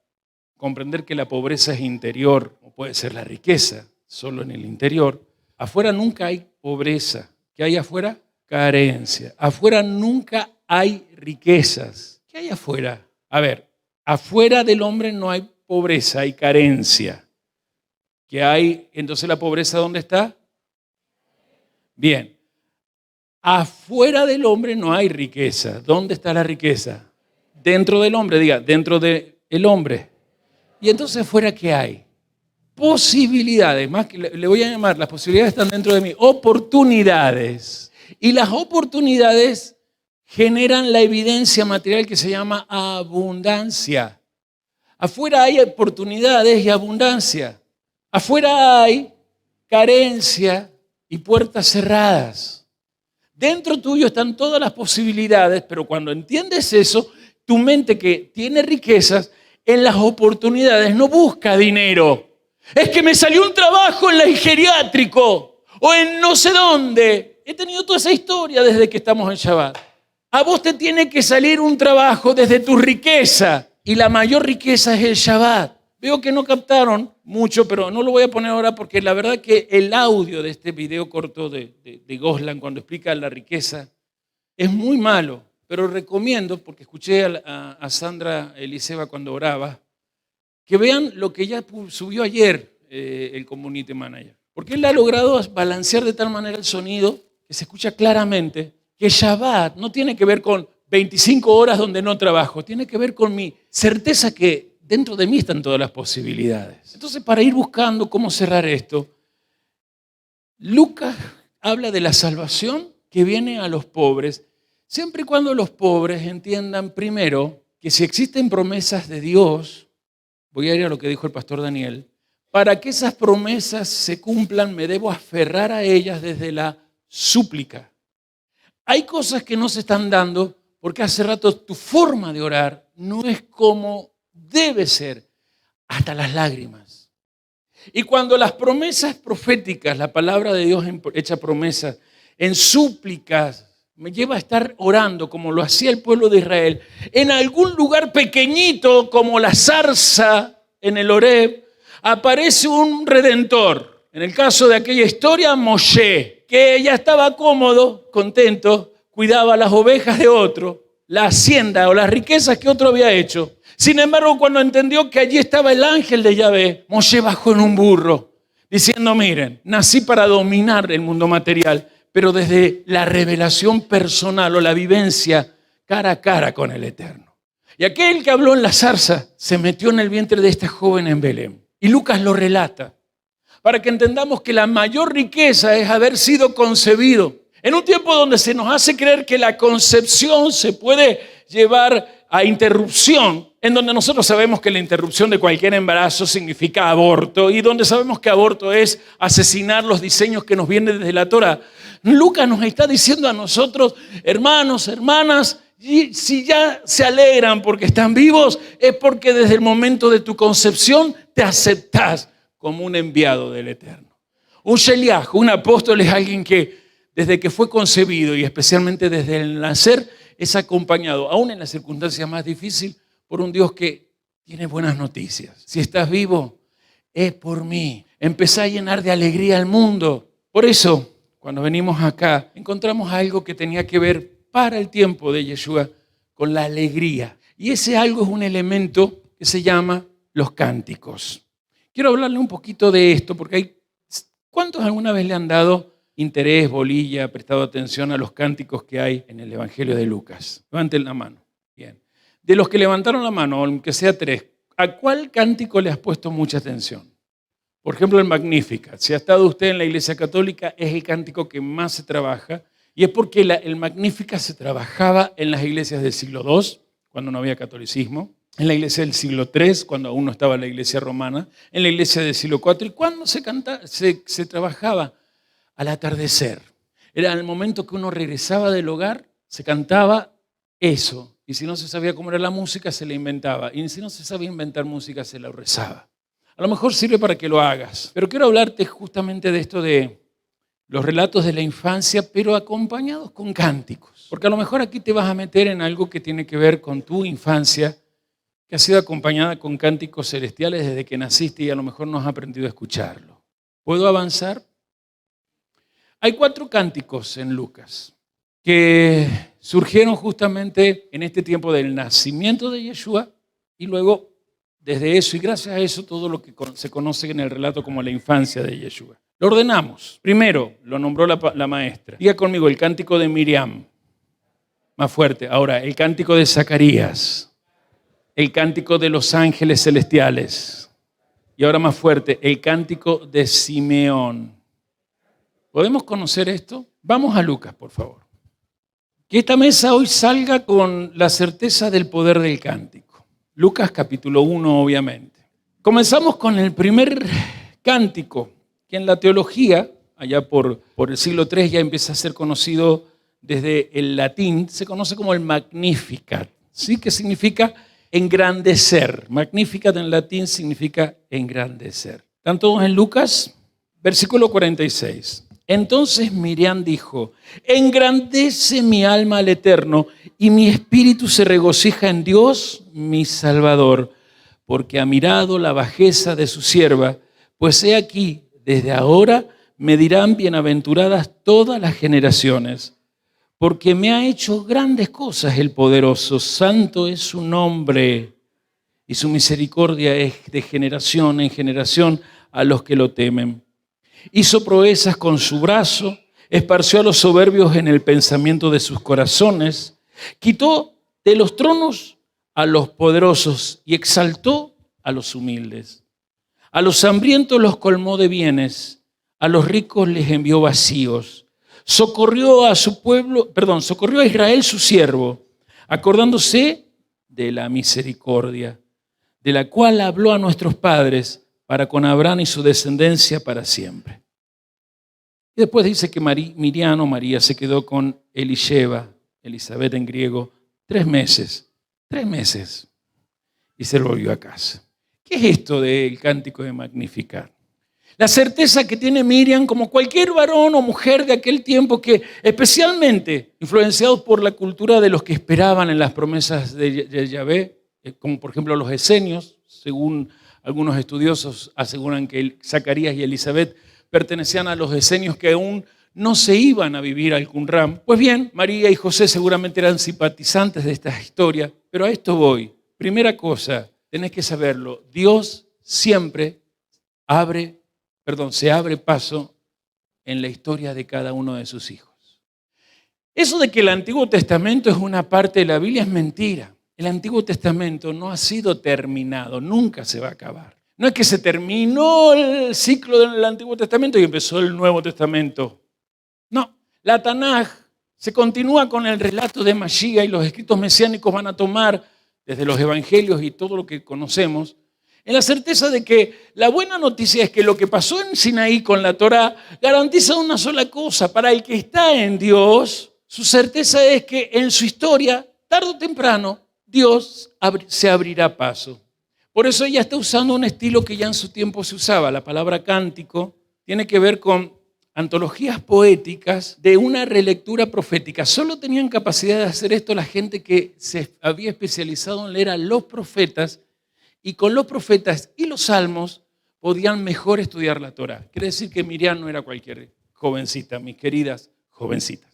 comprender que la pobreza es interior, o puede ser la riqueza, solo en el interior. Afuera nunca hay pobreza. ¿Qué hay afuera? Carencia. Afuera nunca hay riquezas. ¿Qué hay afuera? A ver, afuera del hombre no hay pobreza, hay carencia. ¿Qué hay? Entonces la pobreza, ¿dónde está? Bien. Afuera del hombre no hay riqueza. ¿Dónde está la riqueza? Dentro del hombre, diga, dentro del hombre. Y entonces fuera, ¿qué hay? Posibilidades, más que le voy a llamar, las posibilidades están dentro de mí, oportunidades. Y las oportunidades generan la evidencia material que se llama abundancia. Afuera hay oportunidades y abundancia. Afuera hay carencia y puertas cerradas. Dentro tuyo están todas las posibilidades, pero cuando entiendes eso, tu mente que tiene riquezas, en las oportunidades no busca dinero. Es que me salió un trabajo en el geriátrico o en no sé dónde. he tenido toda esa historia desde que estamos en Shabbat. A vos te tiene que salir un trabajo desde tu riqueza. Y la mayor riqueza es el Shabbat. Veo que no captaron mucho, pero no lo voy a poner ahora porque la verdad que el audio de este video corto de Goslan cuando explica la riqueza es muy malo. Pero recomiendo, porque escuché a Sandra Eliseva cuando oraba, que vean lo que ella subió ayer el Community Manager. Porque él ha logrado balancear de tal manera el sonido que se escucha claramente que Shabbat no tiene que ver con 25 horas donde no trabajo, tiene que ver con mi certeza que dentro de mí están todas las posibilidades. Entonces, para ir buscando cómo cerrar esto, Lucas habla de la salvación que viene a los pobres, siempre y cuando los pobres entiendan primero que si existen promesas de Dios, voy a ir a lo que dijo el pastor Daniel, para que esas promesas se cumplan me debo aferrar a ellas desde la súplica. Hay cosas que no se están dando porque hace rato tu forma de orar no es como debe ser, hasta las lágrimas. Y cuando las promesas proféticas, la palabra de Dios hecha promesas, en súplicas, me lleva a estar orando como lo hacía el pueblo de Israel, en algún lugar pequeñito como la zarza en el Horeb, aparece un redentor. En el caso de aquella historia, Moshe, que ya estaba cómodo, contento, cuidaba las ovejas de otro, la hacienda o las riquezas que otro había hecho. Sin embargo, cuando entendió que allí estaba el ángel de Yahvé, Moshe bajó en un burro, diciendo, miren, nací para dominar el mundo material, pero desde la revelación personal o la vivencia cara a cara con el Eterno. Y aquel que habló en la zarza se metió en el vientre de esta joven en Belén. Y Lucas lo relata para que entendamos que la mayor riqueza es haber sido concebido. En un tiempo donde se nos hace creer que la concepción se puede llevar a interrupción, en donde nosotros sabemos que la interrupción de cualquier embarazo significa aborto y donde sabemos que aborto es asesinar los diseños que nos vienen desde la Torá. Lucas nos está diciendo a nosotros, hermanos, hermanas, y si ya se alegran porque están vivos, es porque desde el momento de tu concepción te aceptás como un enviado del Eterno. Un sheliach, un apóstol es alguien que desde que fue concebido y especialmente desde el nacer es acompañado, aún en la circunstancia más difícil, por un Dios que tiene buenas noticias. Si estás vivo, es por mí. Empezá a llenar de alegría al mundo. Por eso, cuando venimos acá, encontramos algo que tenía que ver para el tiempo de Yeshua con la alegría. Y ese algo es un elemento que se llama los cánticos. Quiero hablarle un poquito de esto porque ¿cuántos alguna vez le han dado interés, bolilla, prestado atención a los cánticos que hay en el Evangelio de Lucas? Levanten la mano. Bien. De los que levantaron la mano, aunque sea 3, ¿a cuál cántico le has puesto mucha atención? Por ejemplo, el Magnificat. Si ha estado usted en la Iglesia Católica, es el cántico que más se trabaja. Y es porque el Magnificat se trabajaba en las iglesias del siglo II, cuando no había catolicismo, en la iglesia del siglo III, cuando aún no estaba la iglesia romana, en la iglesia del siglo IV. ¿Y cuándo se trabajaba? Al atardecer. Era el momento que uno regresaba del hogar, se cantaba eso. Y si no se sabía cómo era la música, se la inventaba. Y si no se sabía inventar música, se la rezaba. A lo mejor sirve para que lo hagas. Pero quiero hablarte justamente de esto de los relatos de la infancia, pero acompañados con cánticos. Porque a lo mejor aquí te vas a meter en algo que tiene que ver con tu infancia, que ha sido acompañada con cánticos celestiales desde que naciste y a lo mejor no has aprendido a escucharlo. ¿Puedo avanzar? Hay 4 cánticos en Lucas que surgieron justamente en este tiempo del nacimiento de Yeshua y luego desde eso y gracias a eso todo lo que se conoce en el relato como la infancia de Yeshua. Lo ordenamos. Primero, lo nombró la maestra. Diga conmigo, el cántico de Miriam. Más fuerte. Ahora, el cántico de Zacarías. El cántico de los ángeles celestiales. Y ahora más fuerte, el cántico de Simeón. ¿Podemos conocer esto? Vamos a Lucas, por favor. Que esta mesa hoy salga con la certeza del poder del cántico. Lucas capítulo 1, obviamente. Comenzamos con el primer cántico, que en la teología, allá por el siglo III, ya empieza a ser conocido desde el latín, se conoce como el Magnificat, ¿sí? Que significa engrandecer. Magnificat en latín significa engrandecer. ¿Están todos en Lucas? Versículo 46. Entonces Miriam dijo: engrandece mi alma al Eterno, y mi espíritu se regocija en Dios, mi Salvador, porque ha mirado la bajeza de su sierva. Pues he aquí, desde ahora me dirán bienaventuradas todas las generaciones, porque me ha hecho grandes cosas el poderoso. Santo es su nombre, y su misericordia es de generación en generación a los que lo temen. Hizo proezas con su brazo, esparció a los soberbios en el pensamiento de sus corazones, quitó de los tronos a los poderosos y exaltó a los humildes. A los hambrientos los colmó de bienes, a los ricos les envió vacíos. Socorrió a Israel su siervo, acordándose de la misericordia, de la cual habló a nuestros padres, para con Abraham y su descendencia para siempre. Y después dice que María se quedó con Elizabeth en griego, 3 meses, y se volvió a casa. ¿Qué es esto del cántico de Magnificar? La certeza que tiene Miriam, como cualquier varón o mujer de aquel tiempo, que especialmente influenciados por la cultura de los que esperaban en las promesas de Yahvé, como por ejemplo los esenios, según algunos estudiosos aseguran que Zacarías y Elizabeth pertenecían a los esenios que aún no se iban a vivir al Qumran. Pues bien, María y José seguramente eran simpatizantes de esta historia, pero a esto voy. Primera cosa, tenés que saberlo, Dios siempre se abre paso en la historia de cada uno de sus hijos. Eso de que el Antiguo Testamento es una parte de la Biblia es mentira. El Antiguo Testamento no ha sido terminado, nunca se va a acabar. No es que se terminó el ciclo del Antiguo Testamento y empezó el Nuevo Testamento. No, la Tanaj se continúa con el relato de Mashiach y los escritos mesiánicos van a tomar desde los evangelios y todo lo que conocemos, en la certeza de que la buena noticia es que lo que pasó en Sinaí con la Torá garantiza una sola cosa. Para el que está en Dios, su certeza es que en su historia, tarde o temprano, Dios se abrirá paso. Por eso ella está usando un estilo que ya en su tiempo se usaba. La palabra cántico tiene que ver con antologías poéticas de una relectura profética. Solo tenían capacidad de hacer esto la gente que se había especializado en leer a los profetas, y con los profetas y los salmos podían mejor estudiar la Torá. Quiere decir que Miriam no era cualquier jovencita, mis queridas jovencitas.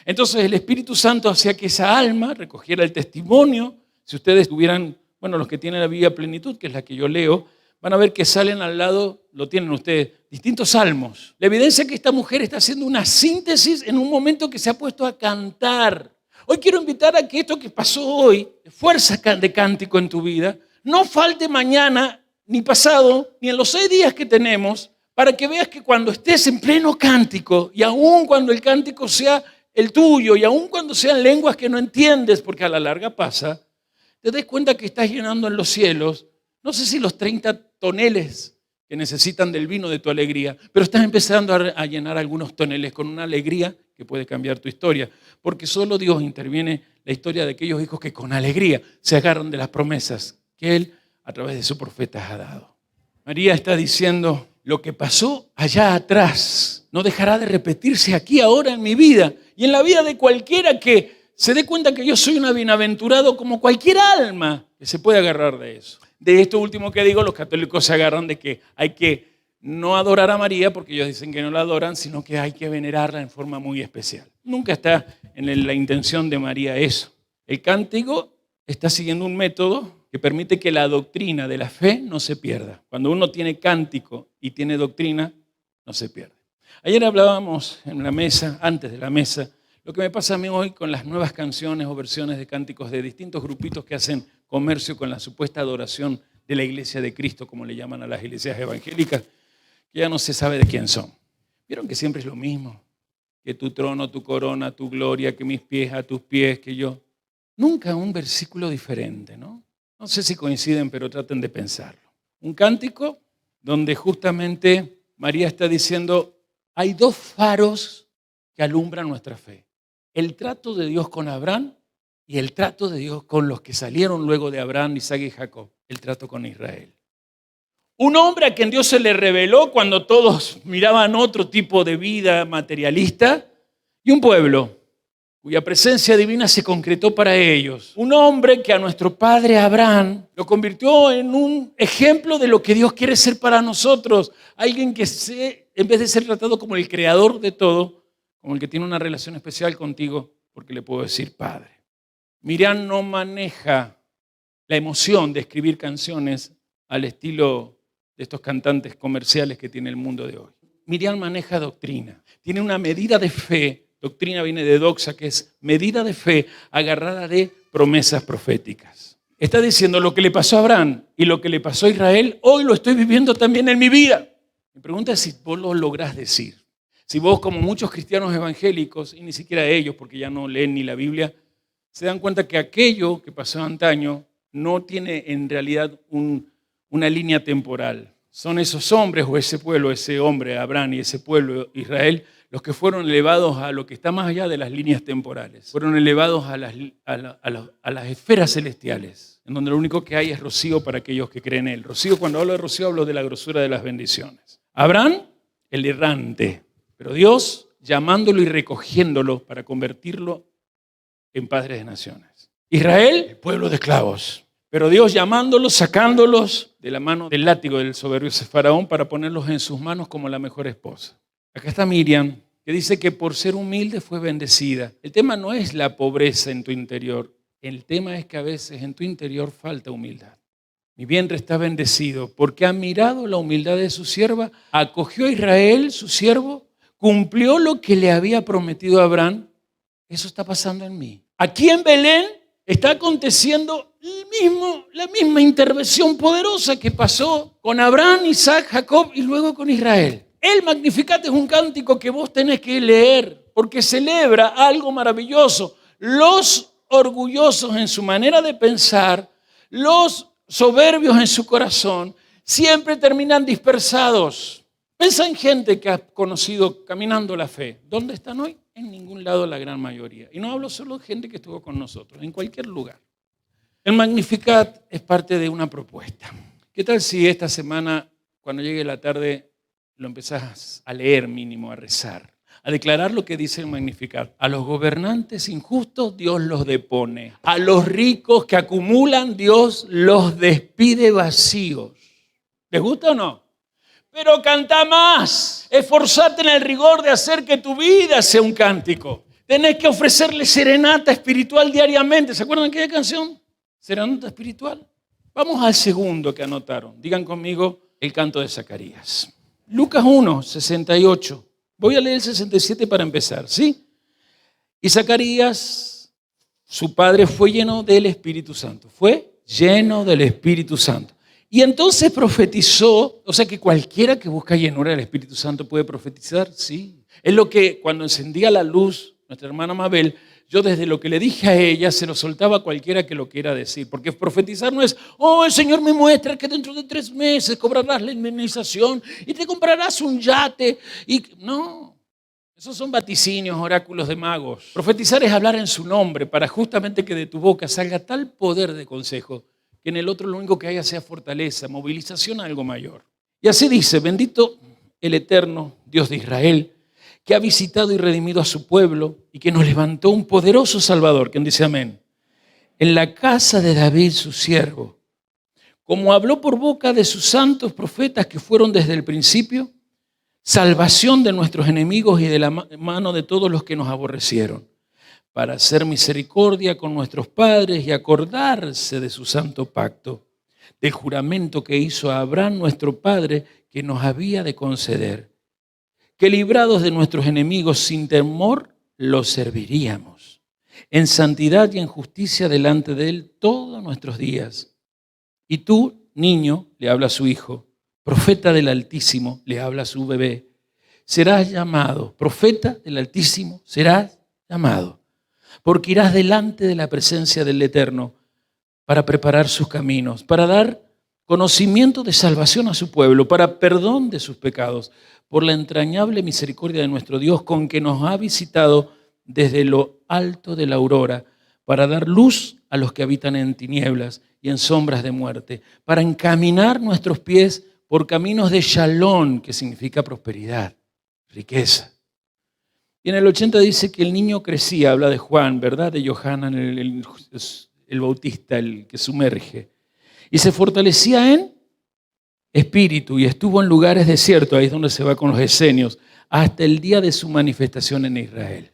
Entonces el Espíritu Santo hacía que esa alma recogiera el testimonio. Si ustedes tuvieran, los que tienen la Biblia Plenitud, que es la que yo leo, van a ver que salen al lado, lo tienen ustedes, distintos salmos. La evidencia que esta mujer está haciendo una síntesis en un momento que se ha puesto a cantar. Hoy quiero invitar a que esto que pasó hoy, fuerza de cántico en tu vida, no falte mañana, ni pasado, ni en los 6 días que tenemos, para que veas que cuando estés en pleno cántico, y aún cuando el cántico sea el tuyo, y aún cuando sean lenguas que no entiendes, porque a la larga pasa, te des cuenta que estás llenando en los cielos, no sé si los 30 toneles que necesitan del vino de tu alegría, pero estás empezando a llenar algunos toneles con una alegría que puede cambiar tu historia, porque solo Dios interviene la historia de aquellos hijos que con alegría se agarran de las promesas que Él a través de sus profetas ha dado. María está diciendo, lo que pasó allá atrás no dejará de repetirse aquí ahora en mi vida y en la vida de cualquiera que se dé cuenta que yo soy un bienaventurado como cualquier alma que se puede agarrar de eso. De esto último que digo, los católicos se agarran de que hay que no adorar a María porque ellos dicen que no la adoran, sino que hay que venerarla en forma muy especial. Nunca está en la intención de María eso. El cántico está siguiendo un método que permite que la doctrina de la fe no se pierda. Cuando uno tiene cántico y tiene doctrina, no se pierde. Ayer hablábamos en la mesa, antes de la mesa, lo que me pasa a mí hoy con las nuevas canciones o versiones de cánticos de distintos grupitos que hacen comercio con la supuesta adoración de la iglesia de Cristo, como le llaman a las iglesias evangélicas, que ya no se sabe de quién son. ¿Vieron que siempre es lo mismo? Que tu trono, tu corona, tu gloria, que mis pies a tus pies, que yo. Nunca un versículo diferente, ¿no? No sé si coinciden, pero traten de pensarlo. Un cántico donde justamente María está diciendo, hay 2 faros que alumbran nuestra fe. El trato de Dios con Abraham y el trato de Dios con los que salieron luego de Abraham, Isaac y Jacob. El trato con Israel. Un hombre a quien Dios se le reveló cuando todos miraban otro tipo de vida materialista, y un pueblo cuya presencia divina se concretó para ellos. Un hombre que a nuestro padre Abraham lo convirtió en un ejemplo de lo que Dios quiere ser para nosotros. Alguien que en vez de ser tratado como el creador de todo, como el que tiene una relación especial contigo, porque le puedo decir padre. Miriam no maneja la emoción de escribir canciones al estilo de estos cantantes comerciales que tiene el mundo de hoy. Miriam maneja doctrina, tiene una medida de fe. Doctrina viene de doxa, que es medida de fe agarrada de promesas proféticas. Está diciendo lo que le pasó a Abraham y lo que le pasó a Israel, hoy lo estoy viviendo también en mi vida. Mi pregunta es si vos lo lográs decir. Si vos, como muchos cristianos evangélicos, y ni siquiera ellos, porque ya no leen ni la Biblia, se dan cuenta que aquello que pasó antaño no tiene en realidad una línea temporal. Son esos hombres o ese pueblo, ese hombre, Abraham, y ese pueblo, Israel, los que fueron elevados a lo que está más allá de las líneas temporales. Fueron elevados a las esferas celestiales, en donde lo único que hay es rocío para aquellos que creen en él. Rocío, cuando hablo de rocío, hablo de la grosura de las bendiciones. Abraham, el errante, pero Dios llamándolo y recogiéndolo para convertirlo en padre de naciones. Israel, el pueblo de esclavos, pero Dios llamándolos, sacándolos de la mano del látigo del soberbio Faraón para ponerlos en sus manos como la mejor esposa. Acá está Miriam, que dice que por ser humilde fue bendecida. El tema no es la pobreza en tu interior, el tema es que a veces en tu interior falta humildad. Mi vientre está bendecido porque ha mirado la humildad de su sierva, acogió a Israel, su siervo, cumplió lo que le había prometido a Abraham. Eso está pasando en mí. Aquí en Belén está aconteciendo la misma intervención poderosa que pasó con Abraham, Isaac, Jacob y luego con Israel. El Magnificat es un cántico que vos tenés que leer porque celebra algo maravilloso. Los orgullosos en su manera de pensar, los soberbios en su corazón, siempre terminan dispersados. Piensa en gente que has conocido caminando la fe. ¿Dónde están hoy? En ningún lado la gran mayoría. Y no hablo solo de gente que estuvo con nosotros, en cualquier lugar. El Magnificat es parte de una propuesta. ¿Qué tal si esta semana, cuando llegue la tarde, lo empezás a leer mínimo, a rezar, a declarar lo que dice el Magnificat? A los gobernantes injustos Dios los depone. A los ricos que acumulan Dios los despide vacíos. ¿Les gusta o no? Pero canta más. Esforzate en el rigor de hacer que tu vida sea un cántico. Tenés que ofrecerle serenata espiritual diariamente. ¿Se acuerdan de aquella canción? Serenata espiritual. Vamos al segundo que anotaron. Digan conmigo el canto de Zacarías. Lucas 1, 68. Voy a leer el 67 para empezar, ¿sí? Y Zacarías, su padre, fue lleno del Espíritu Santo. Fue lleno del Espíritu Santo. Y entonces profetizó, o sea que cualquiera que busca llenura del Espíritu Santo puede profetizar, sí. Es lo que cuando encendía la luz, nuestra hermana Mabel, yo desde lo que le dije a ella se lo soltaba a cualquiera que lo quiera decir. Porque profetizar no es, el Señor me muestra que dentro de 3 meses cobrarás la indemnización y te comprarás un yate. No, esos son vaticinios, oráculos de magos. Profetizar es hablar en su nombre para justamente que de tu boca salga tal poder de consejo que en el otro lo único que haya sea fortaleza, movilización a algo mayor. Y así dice, bendito el eterno Dios de Israel, que ha visitado y redimido a su pueblo y que nos levantó un poderoso Salvador, quien dice amén, en la casa de David su siervo, como habló por boca de sus santos profetas que fueron desde el principio, salvación de nuestros enemigos y de la mano de todos los que nos aborrecieron, para hacer misericordia con nuestros padres y acordarse de su santo pacto, del juramento que hizo a Abraham nuestro padre que nos había de conceder, que librados de nuestros enemigos sin temor los serviríamos, en santidad y en justicia delante de él todos nuestros días. Y tú, niño, le habla a su hijo, profeta del Altísimo, le habla a su bebé, serás llamado, profeta del Altísimo, serás llamado, porque irás delante de la presencia del Eterno para preparar sus caminos, para dar conocimiento de salvación a su pueblo, para perdón de sus pecados, por la entrañable misericordia de nuestro Dios con que nos ha visitado desde lo alto de la aurora, para dar luz a los que habitan en tinieblas y en sombras de muerte, para encaminar nuestros pies por caminos de Shalom, que significa prosperidad, riqueza. Y en el 80 dice que el niño crecía, habla de Juan, ¿verdad? De Yohanan, el bautista, el que sumerge. Y se fortalecía en espíritu y estuvo en lugares desiertos, ahí es donde se va con los esenios, hasta el día de su manifestación en Israel.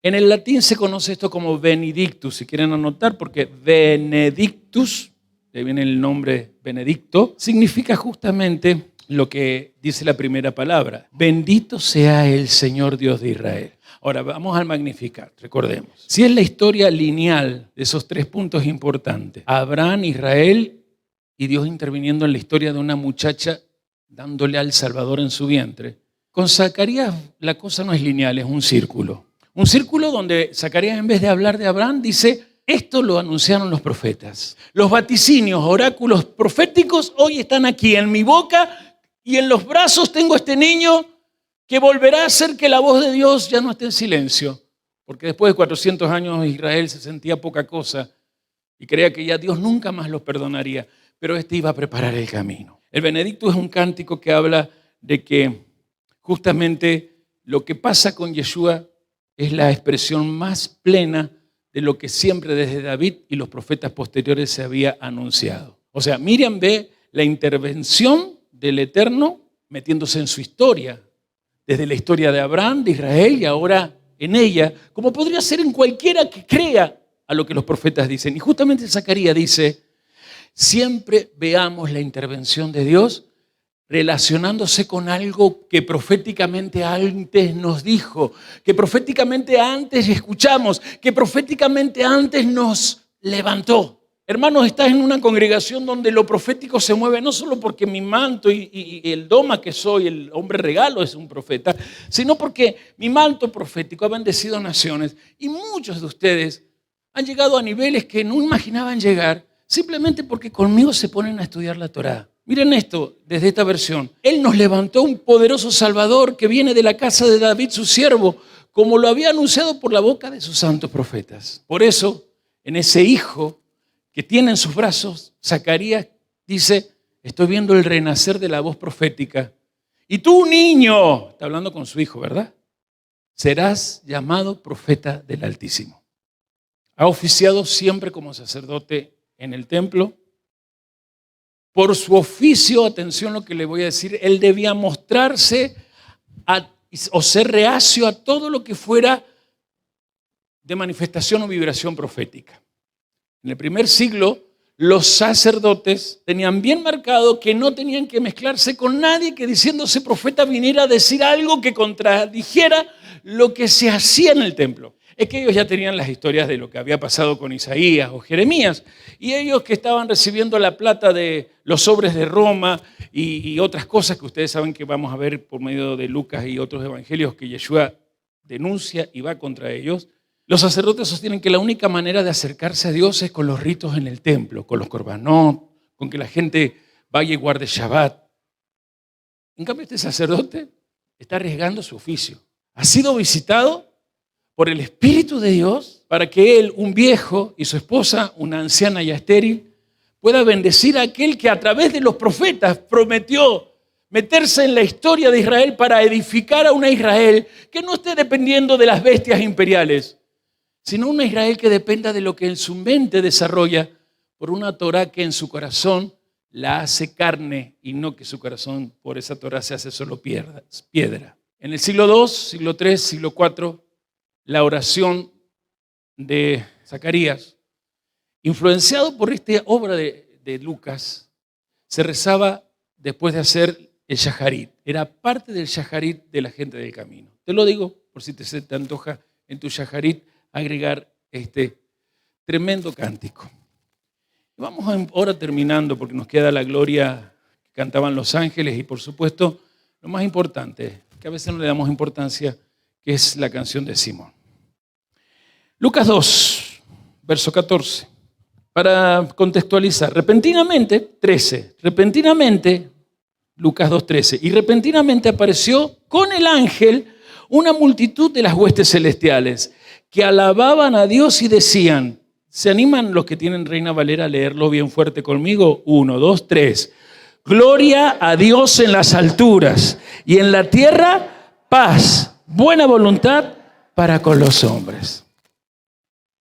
En el latín se conoce esto como Benedictus, si quieren anotar, porque Benedictus, de ahí viene el nombre Benedicto, significa justamente lo que dice la primera palabra. Bendito sea el Señor Dios de Israel. Ahora vamos al Magnificat, recordemos. Si es la historia lineal de esos 3 puntos importantes, Abraham, Israel y Dios interviniendo en la historia de una muchacha dándole al Salvador en su vientre, con Zacarías la cosa no es lineal, es un círculo. Un círculo donde Zacarías, en vez de hablar de Abraham, dice: esto lo anunciaron los profetas. Los vaticinios, oráculos proféticos hoy están aquí en mi boca y en los brazos tengo este niño que volverá a hacer que la voz de Dios ya no esté en silencio. Porque después de 400 años Israel se sentía poca cosa y creía que ya Dios nunca más los perdonaría. Pero este iba a preparar el camino. El Benedictus es un cántico que habla de que justamente lo que pasa con Yeshua es la expresión más plena de lo que siempre desde David y los profetas posteriores se había anunciado. O sea, Miriam ve la intervención del Eterno metiéndose en su historia, desde la historia de Abraham, de Israel y ahora en ella, como podría ser en cualquiera que crea a lo que los profetas dicen. Y justamente Zacarías dice: siempre veamos la intervención de Dios relacionándose con algo que proféticamente antes nos dijo, que proféticamente antes escuchamos, que proféticamente antes nos levantó. Hermanos, estás en una congregación donde lo profético se mueve no solo porque mi manto y el doma que soy, el hombre regalo, es un profeta, sino porque mi manto profético ha bendecido naciones y muchos de ustedes han llegado a niveles que no imaginaban llegar simplemente porque conmigo se ponen a estudiar la Torá. Miren esto desde esta versión. Él nos levantó un poderoso Salvador que viene de la casa de David, su siervo, como lo había anunciado por la boca de sus santos profetas. Por eso, en ese hijo que tiene en sus brazos, Zacarías dice: estoy viendo el renacer de la voz profética. Y tú, niño, está hablando con su hijo, ¿verdad? Serás llamado profeta del Altísimo. Ha oficiado siempre como sacerdote en el templo. Por su oficio, atención lo que le voy a decir, él debía mostrarse o ser reacio a todo lo que fuera de manifestación o vibración profética. En el primer siglo, los sacerdotes tenían bien marcado que no tenían que mezclarse con nadie que diciéndose profeta viniera a decir algo que contradijera lo que se hacía en el templo. Es que ellos ya tenían las historias de lo que había pasado con Isaías o Jeremías, y ellos que estaban recibiendo la plata de los sobres de Roma y otras cosas que ustedes saben que vamos a ver por medio de Lucas y otros evangelios que Yeshua denuncia y va contra ellos, los sacerdotes sostienen que la única manera de acercarse a Dios es con los ritos en el templo, con los korbanot, con que la gente vaya y guarde Shabbat. En cambio, este sacerdote está arriesgando su oficio. Ha sido visitado por el Espíritu de Dios para que él, un viejo, y su esposa, una anciana ya estéril, pueda bendecir a aquel que a través de los profetas prometió meterse en la historia de Israel para edificar a una Israel que no esté dependiendo de las bestias imperiales, sino una Israel que dependa de lo que en su mente desarrolla por una Torá que en su corazón la hace carne y no que su corazón por esa Torá se hace solo piedra. En el siglo II, siglo III, siglo IV, la oración de Zacarías, influenciado por esta obra de Lucas, se rezaba después de hacer el Shaharit. Era parte del Shaharit de la gente del camino. Te lo digo por si se te antoja en tu Shaharit agregar este tremendo cántico. Vamos ahora terminando porque nos queda la gloria que cantaban los ángeles y por supuesto lo más importante, que a veces no le damos importancia, que es la canción de Simón. Lucas 2, verso 14. Para contextualizar, repentinamente, Lucas 2:13, y repentinamente apareció con el ángel una multitud de las huestes celestiales que alababan a Dios y decían, ¿se animan los que tienen Reina Valera a leerlo bien fuerte conmigo? 1, 2, 3. Gloria a Dios en las alturas y en la tierra paz, buena voluntad para con los hombres.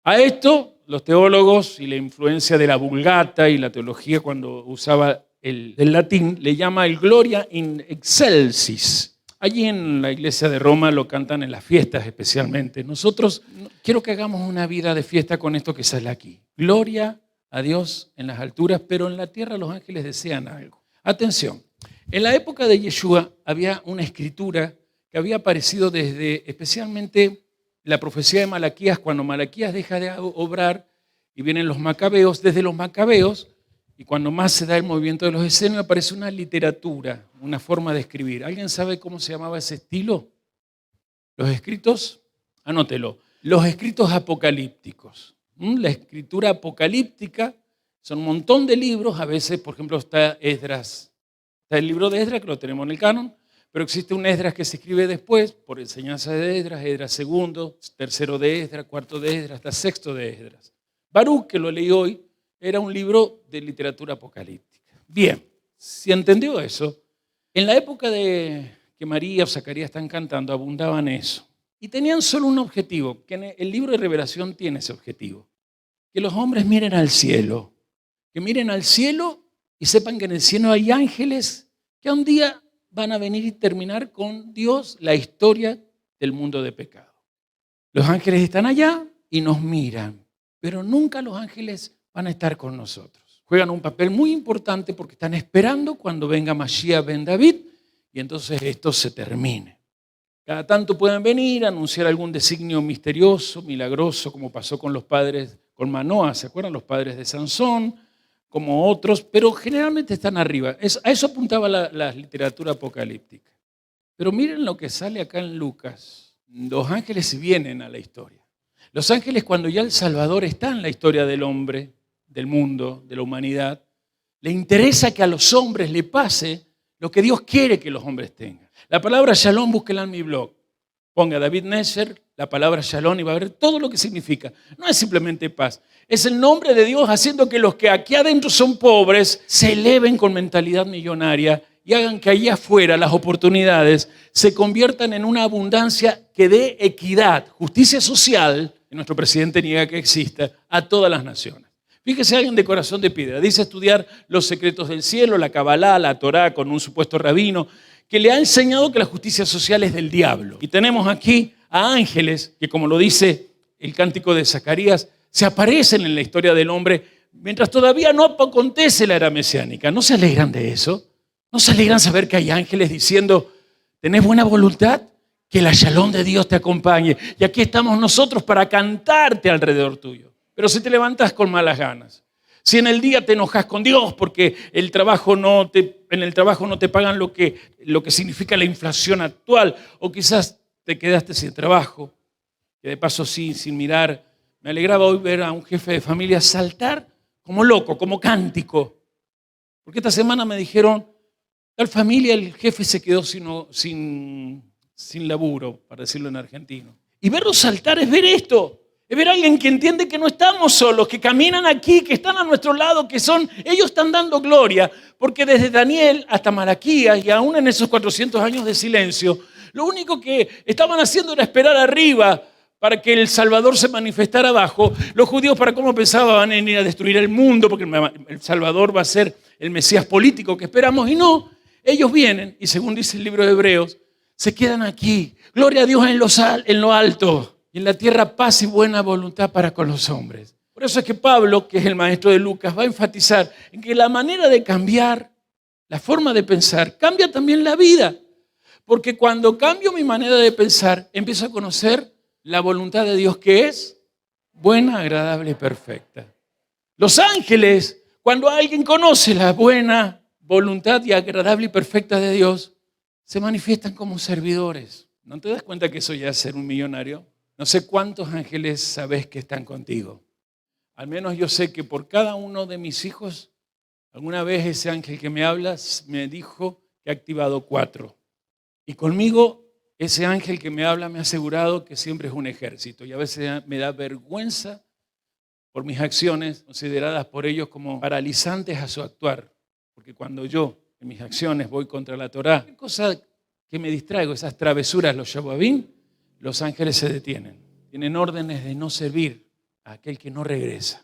A esto los teólogos y la influencia de la Vulgata y la teología cuando usaba el latín le llama el Gloria in excelsis. Allí en la iglesia de Roma lo cantan en las fiestas especialmente. Nosotros quiero que hagamos una vida de fiesta con esto que sale aquí. Gloria a Dios en las alturas, pero en la tierra los ángeles desean algo. Atención, en la época de Yeshua había una escritura que había aparecido desde especialmente la profecía de Malaquías, cuando Malaquías deja de obrar y vienen los macabeos, desde los macabeos, y cuando más se da el movimiento de los esenios, aparece una literatura, una forma de escribir. ¿Alguien sabe cómo se llamaba ese estilo? Los escritos, anótelo, los escritos apocalípticos. La escritura apocalíptica son un montón de libros, a veces, por ejemplo, está Esdras, está el libro de Esdras, que lo tenemos en el canon, pero existe un Esdras que se escribe después, por enseñanza de Esdras, Esdras II, tercero de Esdras, cuarto de Esdras, hasta sexto de Esdras. Baruch, que lo leí hoy, era un libro de literatura apocalíptica. Bien, si entendió eso, en la época de que María o Zacarías están cantando, abundaban eso. Y tenían solo un objetivo, que el libro de Revelación tiene ese objetivo, que los hombres miren al cielo, que miren al cielo y sepan que en el cielo hay ángeles que un día van a venir y terminar con Dios la historia del mundo de pecado. Los ángeles están allá y nos miran, pero nunca los ángeles van a estar con nosotros. Juegan un papel muy importante porque están esperando cuando venga Mashiach ben David y entonces esto se termine. Cada tanto pueden venir a anunciar algún designio misterioso, milagroso, como pasó con los padres, con Manoah, ¿se acuerdan? Los padres de Sansón, como otros, pero generalmente están arriba. A eso apuntaba la literatura apocalíptica. Pero miren lo que sale acá en Lucas. Los ángeles vienen a la historia. Los ángeles, cuando ya el Salvador está en la historia del hombre, del mundo, de la humanidad, le interesa que a los hombres le pase lo que Dios quiere que los hombres tengan. La palabra Shalom, búsquela en mi blog. Ponga David Nesher, la palabra Shalom y va a ver todo lo que significa. No es simplemente paz. Es el nombre de Dios haciendo que los que aquí adentro son pobres se eleven con mentalidad millonaria y hagan que allá afuera las oportunidades se conviertan en una abundancia que dé equidad, justicia social, y nuestro presidente niega que exista, a todas las naciones. Fíjese, alguien de corazón de piedra dice estudiar los secretos del cielo, la Kabbalah, la Torá con un supuesto rabino que le ha enseñado que la justicia social es del diablo. Y tenemos aquí a ángeles que, como lo dice el cántico de Zacarías, se aparecen en la historia del hombre mientras todavía no acontece la era mesiánica. ¿No se alegran de eso? ¿No se alegran saber que hay ángeles diciendo, tenés buena voluntad? Que la Shalom de Dios te acompañe. Y aquí estamos nosotros para cantarte alrededor tuyo. Pero si te levantas con malas ganas, si en el día te enojas con Dios porque en el trabajo no te pagan lo que significa la inflación actual, o quizás te quedaste sin trabajo, que de paso sin mirar. Me alegraba hoy ver a un jefe de familia saltar como loco, como cántico. Porque esta semana me dijeron, tal familia, el jefe se quedó sin laburo, para decirlo en argentino. Y verlo saltar es ver esto. Es ver a alguien que entiende que no estamos solos, que caminan aquí, que están a nuestro lado, ellos están dando gloria, porque desde Daniel hasta Malaquías y aún en esos 400 años de silencio, lo único que estaban haciendo era esperar arriba para que el Salvador se manifestara abajo. Los judíos, ¿para cómo pensaban? Van a ir a destruir el mundo porque el Salvador va a ser el Mesías político que esperamos, y no, ellos vienen y según dice el libro de Hebreos, se quedan aquí. Gloria a Dios en lo alto. Y en la tierra paz y buena voluntad para con los hombres. Por eso es que Pablo, que es el maestro de Lucas, va a enfatizar en que la manera de cambiar, la forma de pensar, cambia también la vida. Porque cuando cambio mi manera de pensar, empiezo a conocer la voluntad de Dios, que es buena, agradable y perfecta. Los ángeles, cuando alguien conoce la buena voluntad y agradable y perfecta de Dios, se manifiestan como servidores. ¿No te das cuenta que eso ya es ser un millonario? No sé cuántos ángeles sabes que están contigo. Al menos yo sé que por cada uno de mis hijos, alguna vez ese ángel que me hablas me dijo que ha activado 4. Y conmigo, ese ángel que me habla me ha asegurado que siempre es un ejército. Y a veces me da vergüenza por mis acciones, consideradas por ellos como paralizantes a su actuar. Porque cuando yo, en mis acciones, voy contra la Torá, ¿qué cosa que me distraigo? Esas travesuras, los Shababim, los ángeles se detienen. Tienen órdenes de no servir a aquel que no regresa.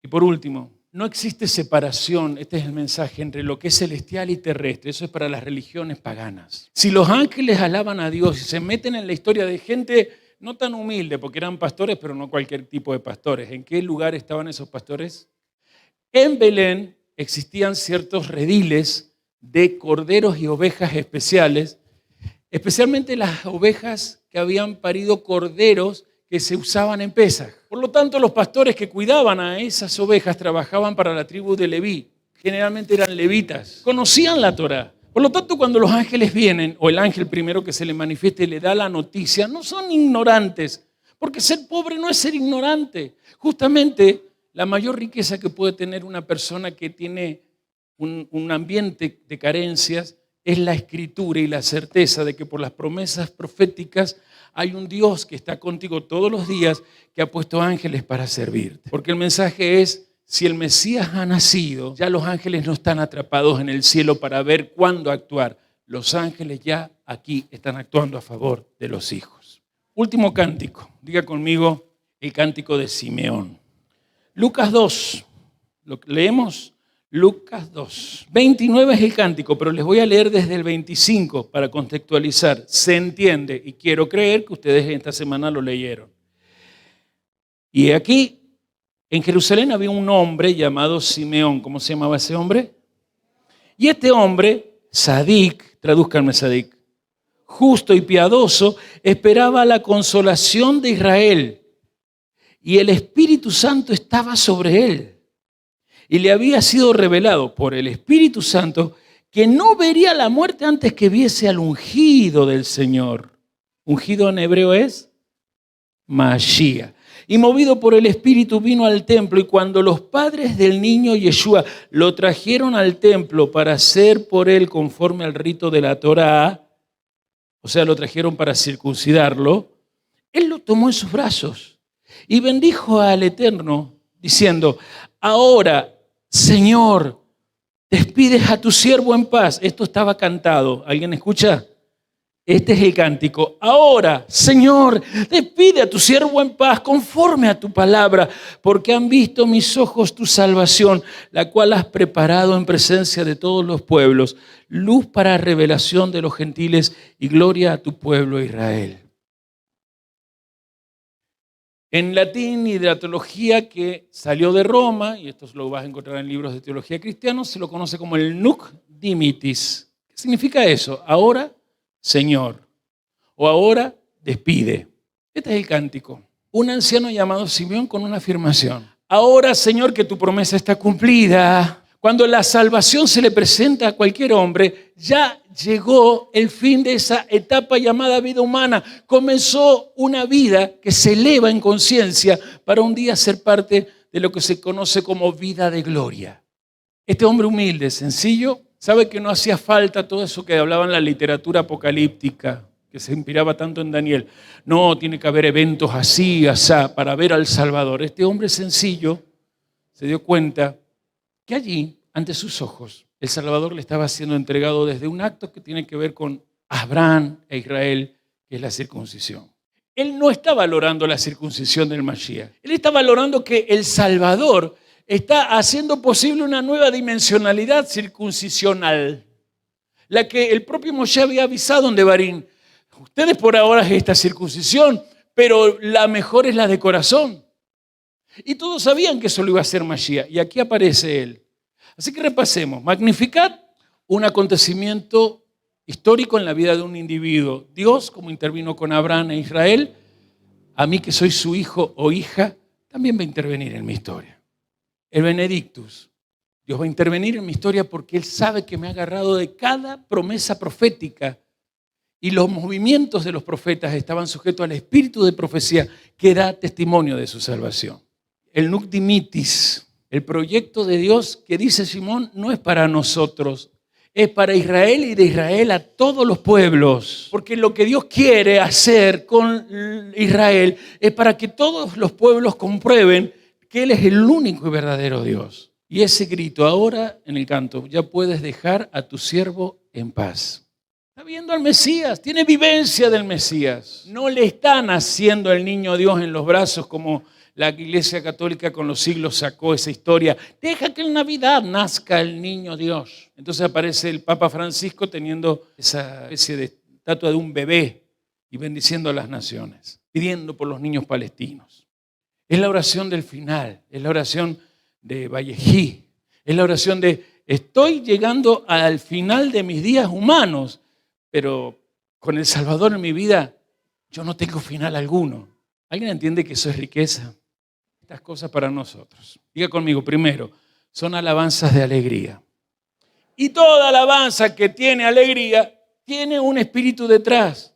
Y por último, no existe separación, este es el mensaje, entre lo que es celestial y terrestre. Eso es para las religiones paganas. Si los ángeles alaban a Dios y se meten en la historia de gente no tan humilde, porque eran pastores, pero no cualquier tipo de pastores. ¿En qué lugar estaban esos pastores? En Belén existían ciertos rediles de corderos y ovejas especiales, especialmente las ovejas que habían parido corderos que se usaban en Pesaj. Por lo tanto, los pastores que cuidaban a esas ovejas trabajaban para la tribu de Leví. Generalmente eran levitas. Conocían la Torá. Por lo tanto, cuando los ángeles vienen, o el ángel primero que se le manifieste le da la noticia, no son ignorantes, porque ser pobre no es ser ignorante. Justamente, la mayor riqueza que puede tener una persona que tiene un ambiente de carencias es la escritura y la certeza de que por las promesas proféticas hay un Dios que está contigo todos los días, que ha puesto ángeles para servirte. Porque el mensaje es, si el Mesías ha nacido, ya los ángeles no están atrapados en el cielo para ver cuándo actuar. Los ángeles ya aquí están actuando a favor de los hijos. Último cántico, diga conmigo el cántico de Simeón. Lucas 2, ¿lo leemos? Lucas 2. 29 es el cántico, pero les voy a leer desde el 25 para contextualizar. Se entiende y quiero creer que ustedes esta semana lo leyeron. Y aquí, en Jerusalén había un hombre llamado Simeón. ¿Cómo se llamaba ese hombre? Y este hombre, Sadik, tradúzcanme Sadik, justo y piadoso, esperaba la consolación de Israel. Y el Espíritu Santo estaba sobre él. Y le había sido revelado por el Espíritu Santo que no vería la muerte antes que viese al ungido del Señor. Ungido en hebreo es Mashiach. Y movido por el Espíritu vino al templo, y cuando los padres del niño Yeshua lo trajeron al templo para hacer por él conforme al rito de la Torá, o sea, lo trajeron para circuncidarlo, él lo tomó en sus brazos y bendijo al Eterno, diciendo: ahora, Señor, despides a tu siervo en paz. Esto estaba cantado. ¿Alguien escucha? Este es el cántico. Ahora, Señor, despide a tu siervo en paz conforme a tu palabra, porque han visto mis ojos tu salvación, la cual has preparado en presencia de todos los pueblos, luz para revelación de los gentiles y gloria a tu pueblo Israel. En latín y de la teología que salió de Roma, y esto lo vas a encontrar en libros de teología cristianos, se lo conoce como el Nunc Dimittis. ¿Qué significa eso? Ahora, Señor, o ahora, despide. Este es el cántico. Un anciano llamado Simeón con una afirmación. Ahora, Señor, que tu promesa está cumplida. Cuando la salvación se le presenta a cualquier hombre, ya llegó el fin de esa etapa llamada vida humana. Comenzó una vida que se eleva en conciencia para un día ser parte de lo que se conoce como vida de gloria. Este hombre humilde, sencillo, sabe que no hacía falta todo eso que hablaba en la literatura apocalíptica, que se inspiraba tanto en Daniel. No, tiene que haber eventos así, asá, para ver al Salvador. Este hombre sencillo se dio cuenta que allí, ante sus ojos, el Salvador le estaba siendo entregado desde un acto que tiene que ver con Abraham e Israel, que es la circuncisión. Él no está valorando la circuncisión del Mashiach. Él está valorando que el Salvador está haciendo posible una nueva dimensionalidad circuncisional, la que el propio Moshe había avisado en Devarim. Ustedes por ahora es esta circuncisión, pero la mejor es la de corazón. Y todos sabían que eso lo iba a hacer Mashiach. Y aquí aparece él. Así que repasemos. Magnificat, un acontecimiento histórico en la vida de un individuo. Dios, como intervino con Abraham e Israel, a mí que soy su hijo o hija, también va a intervenir en mi historia. El Benedictus. Dios va a intervenir en mi historia porque Él sabe que me ha agarrado de cada promesa profética. Y los movimientos de los profetas estaban sujetos al espíritu de profecía que da testimonio de su salvación. El Nunc Dimittis, el proyecto de Dios que dice Simón, no es para nosotros, es para Israel y de Israel a todos los pueblos. Porque lo que Dios quiere hacer con Israel es para que todos los pueblos comprueben que Él es el único y verdadero Dios. Y ese grito, ahora en el canto, ya puedes dejar a tu siervo en paz. Está viendo al Mesías, tiene vivencia del Mesías. No le está naciendo el niño Dios en los brazos como la Iglesia Católica con los siglos sacó esa historia. Deja que en Navidad nazca el niño Dios. Entonces aparece el Papa Francisco teniendo esa especie de estatua de un bebé y bendiciendo a las naciones, pidiendo por los niños palestinos. Es la oración del final, es la oración de Vallejí, es la oración de estoy llegando al final de mis días humanos, pero con el Salvador en mi vida yo no tengo final alguno. ¿Alguien entiende que eso es riqueza? Estas cosas para nosotros. Diga conmigo, primero, son alabanzas de alegría. Y toda alabanza que tiene alegría tiene un espíritu detrás.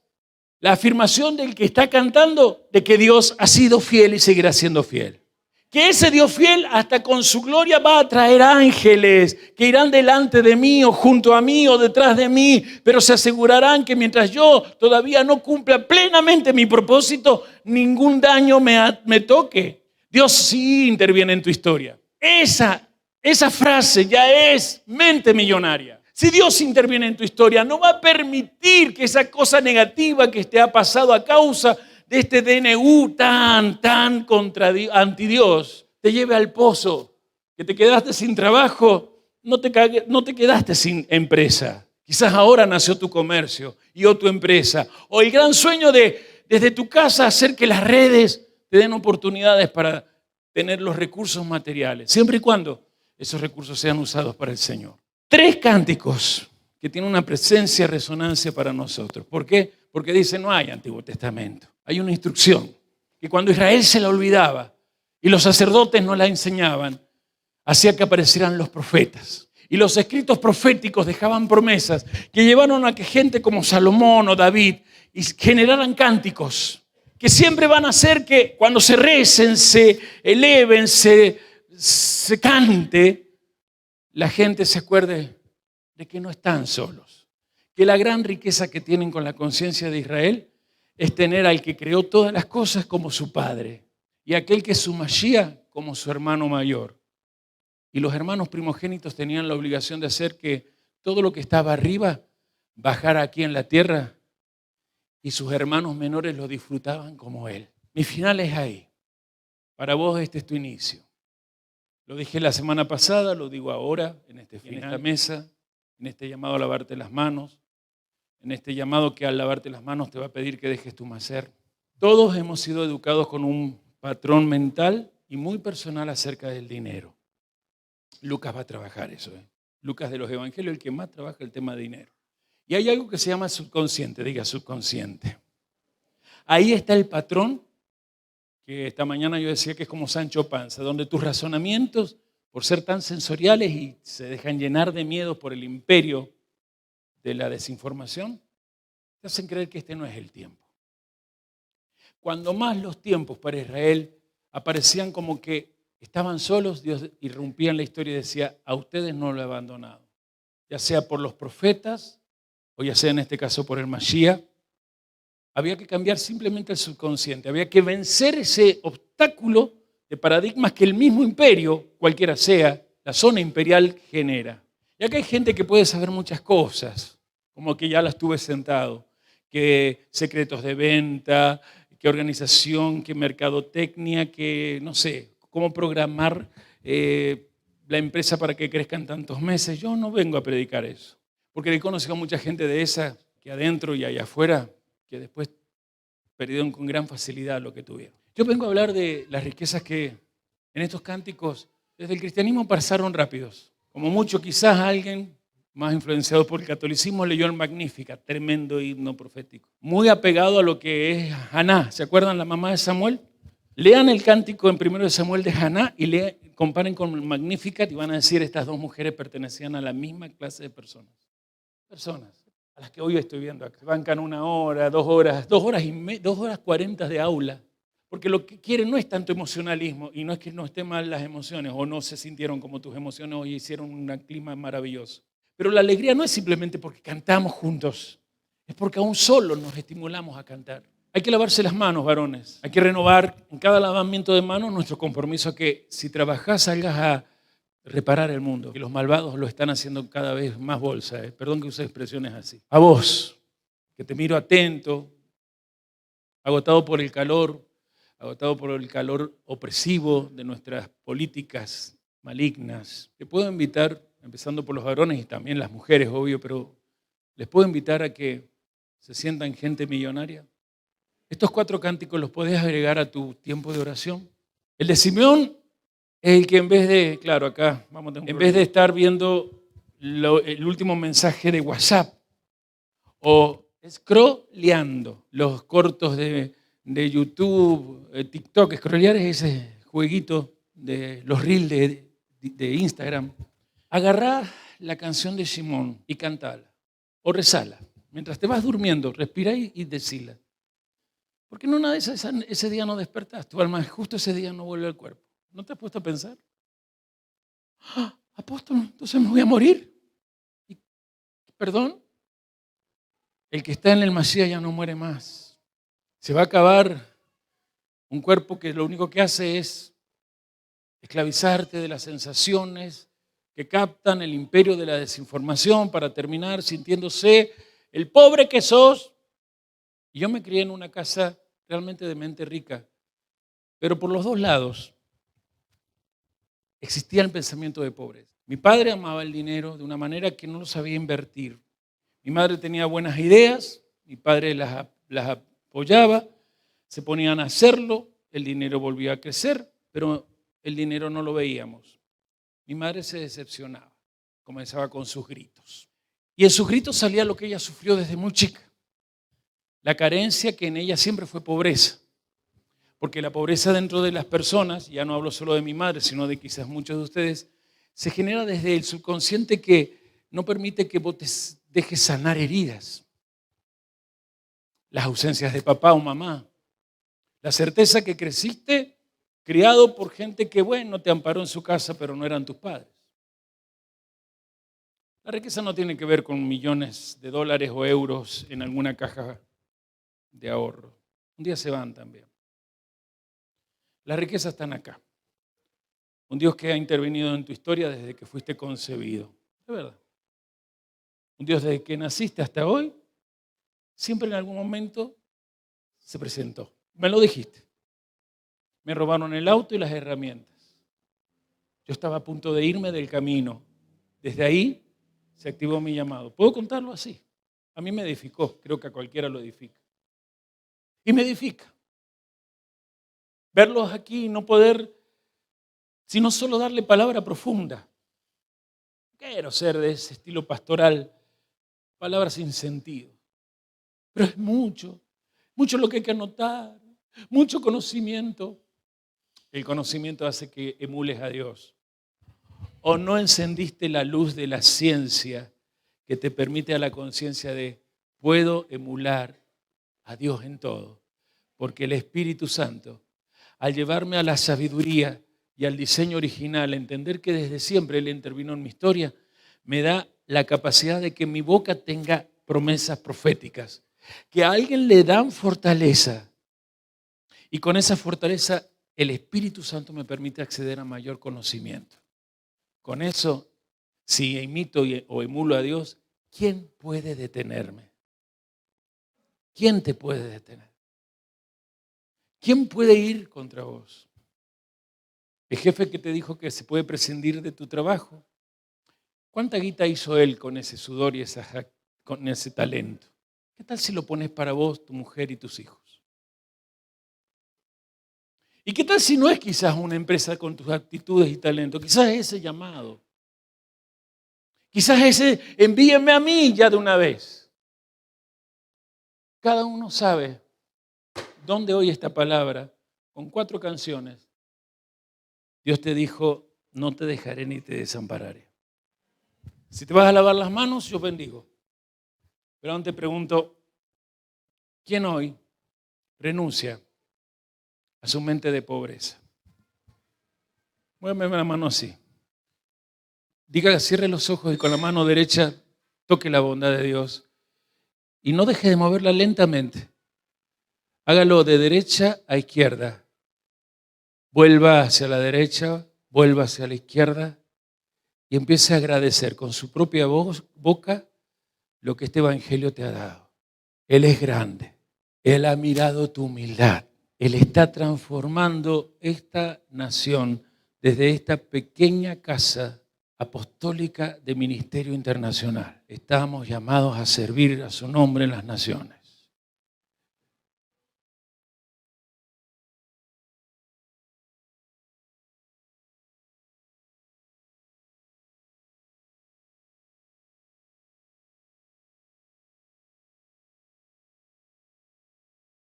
La afirmación del que está cantando de que Dios ha sido fiel y seguirá siendo fiel. Que ese Dios fiel hasta con su gloria va a traer ángeles que irán delante de mí o junto a mí o detrás de mí, pero se asegurarán que mientras yo todavía no cumpla plenamente mi propósito, ningún daño me toque. Dios sí interviene en tu historia. Esa frase ya es mente millonaria. Si Dios interviene en tu historia, no va a permitir que esa cosa negativa que te ha pasado a causa de este DNU tan anti Dios, te lleve al pozo, que te quedaste sin trabajo, no te quedaste sin empresa. Quizás ahora nació tu comercio y o tu empresa, o el gran sueño de desde tu casa hacer que las redes te den oportunidades para tener los recursos materiales, siempre y cuando esos recursos sean usados para el Señor. 3 cánticos que tienen una presencia, resonancia para nosotros. ¿Por qué? Porque dice, no hay Antiguo Testamento. Hay una instrucción que cuando Israel se la olvidaba y los sacerdotes no la enseñaban, hacía que aparecieran los profetas. Y los escritos proféticos dejaban promesas que llevaron a que gente como Salomón o David generaran cánticos que siempre van a hacer que cuando se recen, se eleven, se cante, la gente se acuerde de que no están solos. Que la gran riqueza que tienen con la conciencia de Israel es tener al que creó todas las cosas como su padre y aquel que es su Mashiach como su hermano mayor. Y los hermanos primogénitos tenían la obligación de hacer que todo lo que estaba arriba bajara aquí en la tierra y sus hermanos menores lo disfrutaban como él. Mi final es ahí. Para vos este es tu inicio. Lo dije la semana pasada, lo digo ahora, en esta mesa, en este llamado a lavarte las manos, en este llamado que al lavarte las manos te va a pedir que dejes tu macer. Todos hemos sido educados con un patrón mental y muy personal acerca del dinero. Lucas va a trabajar eso. Lucas de los Evangelios, el que más trabaja el tema de dinero. Y hay algo que se llama subconsciente, diga subconsciente. Ahí está el patrón que esta mañana yo decía que es como Sancho Panza, donde tus razonamientos, por ser tan sensoriales y se dejan llenar de miedo por el imperio de la desinformación, te hacen creer que este no es el tiempo. Cuando más los tiempos para Israel aparecían como que estaban solos, Dios irrumpía en la historia y decía, a ustedes no lo he abandonado, ya sea por los profetas o ya sea en este caso por el Mashiach. Había que cambiar simplemente el subconsciente, había que vencer ese obstáculo de paradigmas que el mismo imperio, cualquiera sea, la zona imperial genera. Y acá hay gente que puede saber muchas cosas, como que ya las tuve sentado, que secretos de venta, que organización, que mercadotecnia, que no sé, cómo programar la empresa para que crezca en tantos meses. Yo no vengo a predicar eso, porque he conocido a mucha gente de esa que adentro y allá afuera, que después perdieron con gran facilidad lo que tuvieron. Yo vengo a hablar de las riquezas que en estos cánticos desde el cristianismo pasaron rápidos. Como mucho quizás alguien más influenciado por el catolicismo leyó el Magníficat, tremendo himno profético. Muy apegado a lo que es Haná. ¿Se acuerdan la mamá de Samuel? Lean el cántico en 1 Samuel de Haná y comparen con el Magníficat y van a decir estas dos mujeres pertenecían a la misma clase de personas. Personas a las que hoy estoy viendo acá. Bancan 1 hora, 2 horas, 2 horas 40 de aula. Porque lo que quieren no es tanto emocionalismo y no es que no estén mal las emociones o no se sintieron como tus emociones hoy hicieron un clima maravilloso. Pero la alegría no es simplemente porque cantamos juntos, es porque aún solo nos estimulamos a cantar. Hay que lavarse las manos, varones. Hay que renovar en cada lavamiento de manos nuestro compromiso a que si trabajás salgas reparar el mundo, que los malvados lo están haciendo cada vez más bolsa. Perdón que use expresiones así. A vos, que te miro atento, agotado por el calor opresivo de nuestras políticas malignas. Te puedo invitar, empezando por los varones y también las mujeres, obvio, pero les puedo invitar a que se sientan gente millonaria. Estos 4 cánticos los puedes agregar a tu tiempo de oración. El de Simeón es el que en vez de, claro, acá, en vez de estar viendo el último mensaje de WhatsApp o scrolleando los cortos de YouTube, TikTok, scrollear es ese jueguito de los reels de Instagram. Agarrá la canción de Simón y cantala o rezala. Mientras te vas durmiendo, respira y decila. Porque en una de esas ese día no despertás, tu alma justo ese día no vuelve al cuerpo. ¿No te has puesto a pensar? ¡Ah, apóstol, entonces me voy a morir! ¿Perdón? El que está en el Masías ya no muere más. Se va a acabar un cuerpo que lo único que hace es esclavizarte de las sensaciones que captan el imperio de la desinformación para terminar sintiéndose el pobre que sos. Y yo me crié en una casa realmente de mente rica, pero por los dos lados existía el pensamiento de pobreza. Mi padre amaba el dinero de una manera que no lo sabía invertir. Mi madre tenía buenas ideas, mi padre las apoyaba, se ponían a hacerlo, el dinero volvía a crecer, pero el dinero no lo veíamos. Mi madre se decepcionaba, comenzaba con sus gritos. Y en sus gritos salía lo que ella sufrió desde muy chica. La carencia que en ella siempre fue pobreza. Porque la pobreza dentro de las personas, ya no hablo solo de mi madre, sino de quizás muchos de ustedes, se genera desde el subconsciente que no permite que vos te dejes sanar heridas. Las ausencias de papá o mamá. La certeza que creciste criado por gente que, bueno, te amparó en su casa, pero no eran tus padres. La riqueza no tiene que ver con millones de dólares o euros en alguna caja de ahorro. Un día se van también. Las riquezas están acá. Un Dios que ha intervenido en tu historia desde que fuiste concebido. De verdad. Un Dios desde que naciste hasta hoy, siempre en algún momento se presentó. Me lo dijiste. Me robaron el auto y las herramientas. Yo estaba a punto de irme del camino. Desde ahí se activó mi llamado. ¿Puedo contarlo así? A mí me edificó. Creo que a cualquiera lo edifica. Y me edifica. Verlos aquí y no poder, sino solo darle palabra profunda. Quiero ser de ese estilo pastoral, palabras sin sentido. Pero es mucho lo que hay que anotar, mucho conocimiento. El conocimiento hace que emules a Dios. O no encendiste la luz de la ciencia que te permite a la conciencia de puedo emular a Dios en todo. Porque el Espíritu Santo, al llevarme a la sabiduría y al diseño original, a entender que desde siempre Él intervino en mi historia, me da la capacidad de que mi boca tenga promesas proféticas, que a alguien le dan fortaleza y con esa fortaleza el Espíritu Santo me permite acceder a mayor conocimiento. Con eso, si imito o emulo a Dios, ¿quién puede detenerme? ¿Quién te puede detener? ¿Quién puede ir contra vos? El jefe que te dijo que se puede prescindir de tu trabajo. ¿Cuánta guita hizo él con ese sudor y con ese talento? ¿Qué tal si lo pones para vos, tu mujer y tus hijos? ¿Y qué tal si no es quizás una empresa con tus actitudes y talento? Quizás es ese llamado. Quizás ese envíenme a mí ya de una vez. Cada uno sabe dónde oye esta palabra con 4 canciones. Dios te dijo, no te dejaré ni te desampararé. Si te vas a lavar las manos, yo bendigo. Pero aún te pregunto, ¿quién hoy renuncia a su mente de pobreza? Muéveme la mano así. Diga, cierre los ojos y con la mano derecha toque la bondad de Dios. Y no deje de moverla lentamente. Hágalo de derecha a izquierda. Vuelva hacia la derecha, vuelva hacia la izquierda. y empiece a agradecer con su propia boca lo que este evangelio te ha dado. Él es grande. Él ha mirado tu humildad. Él está transformando esta nación desde esta pequeña casa apostólica de ministerio internacional. Estamos llamados a servir a su nombre en las naciones.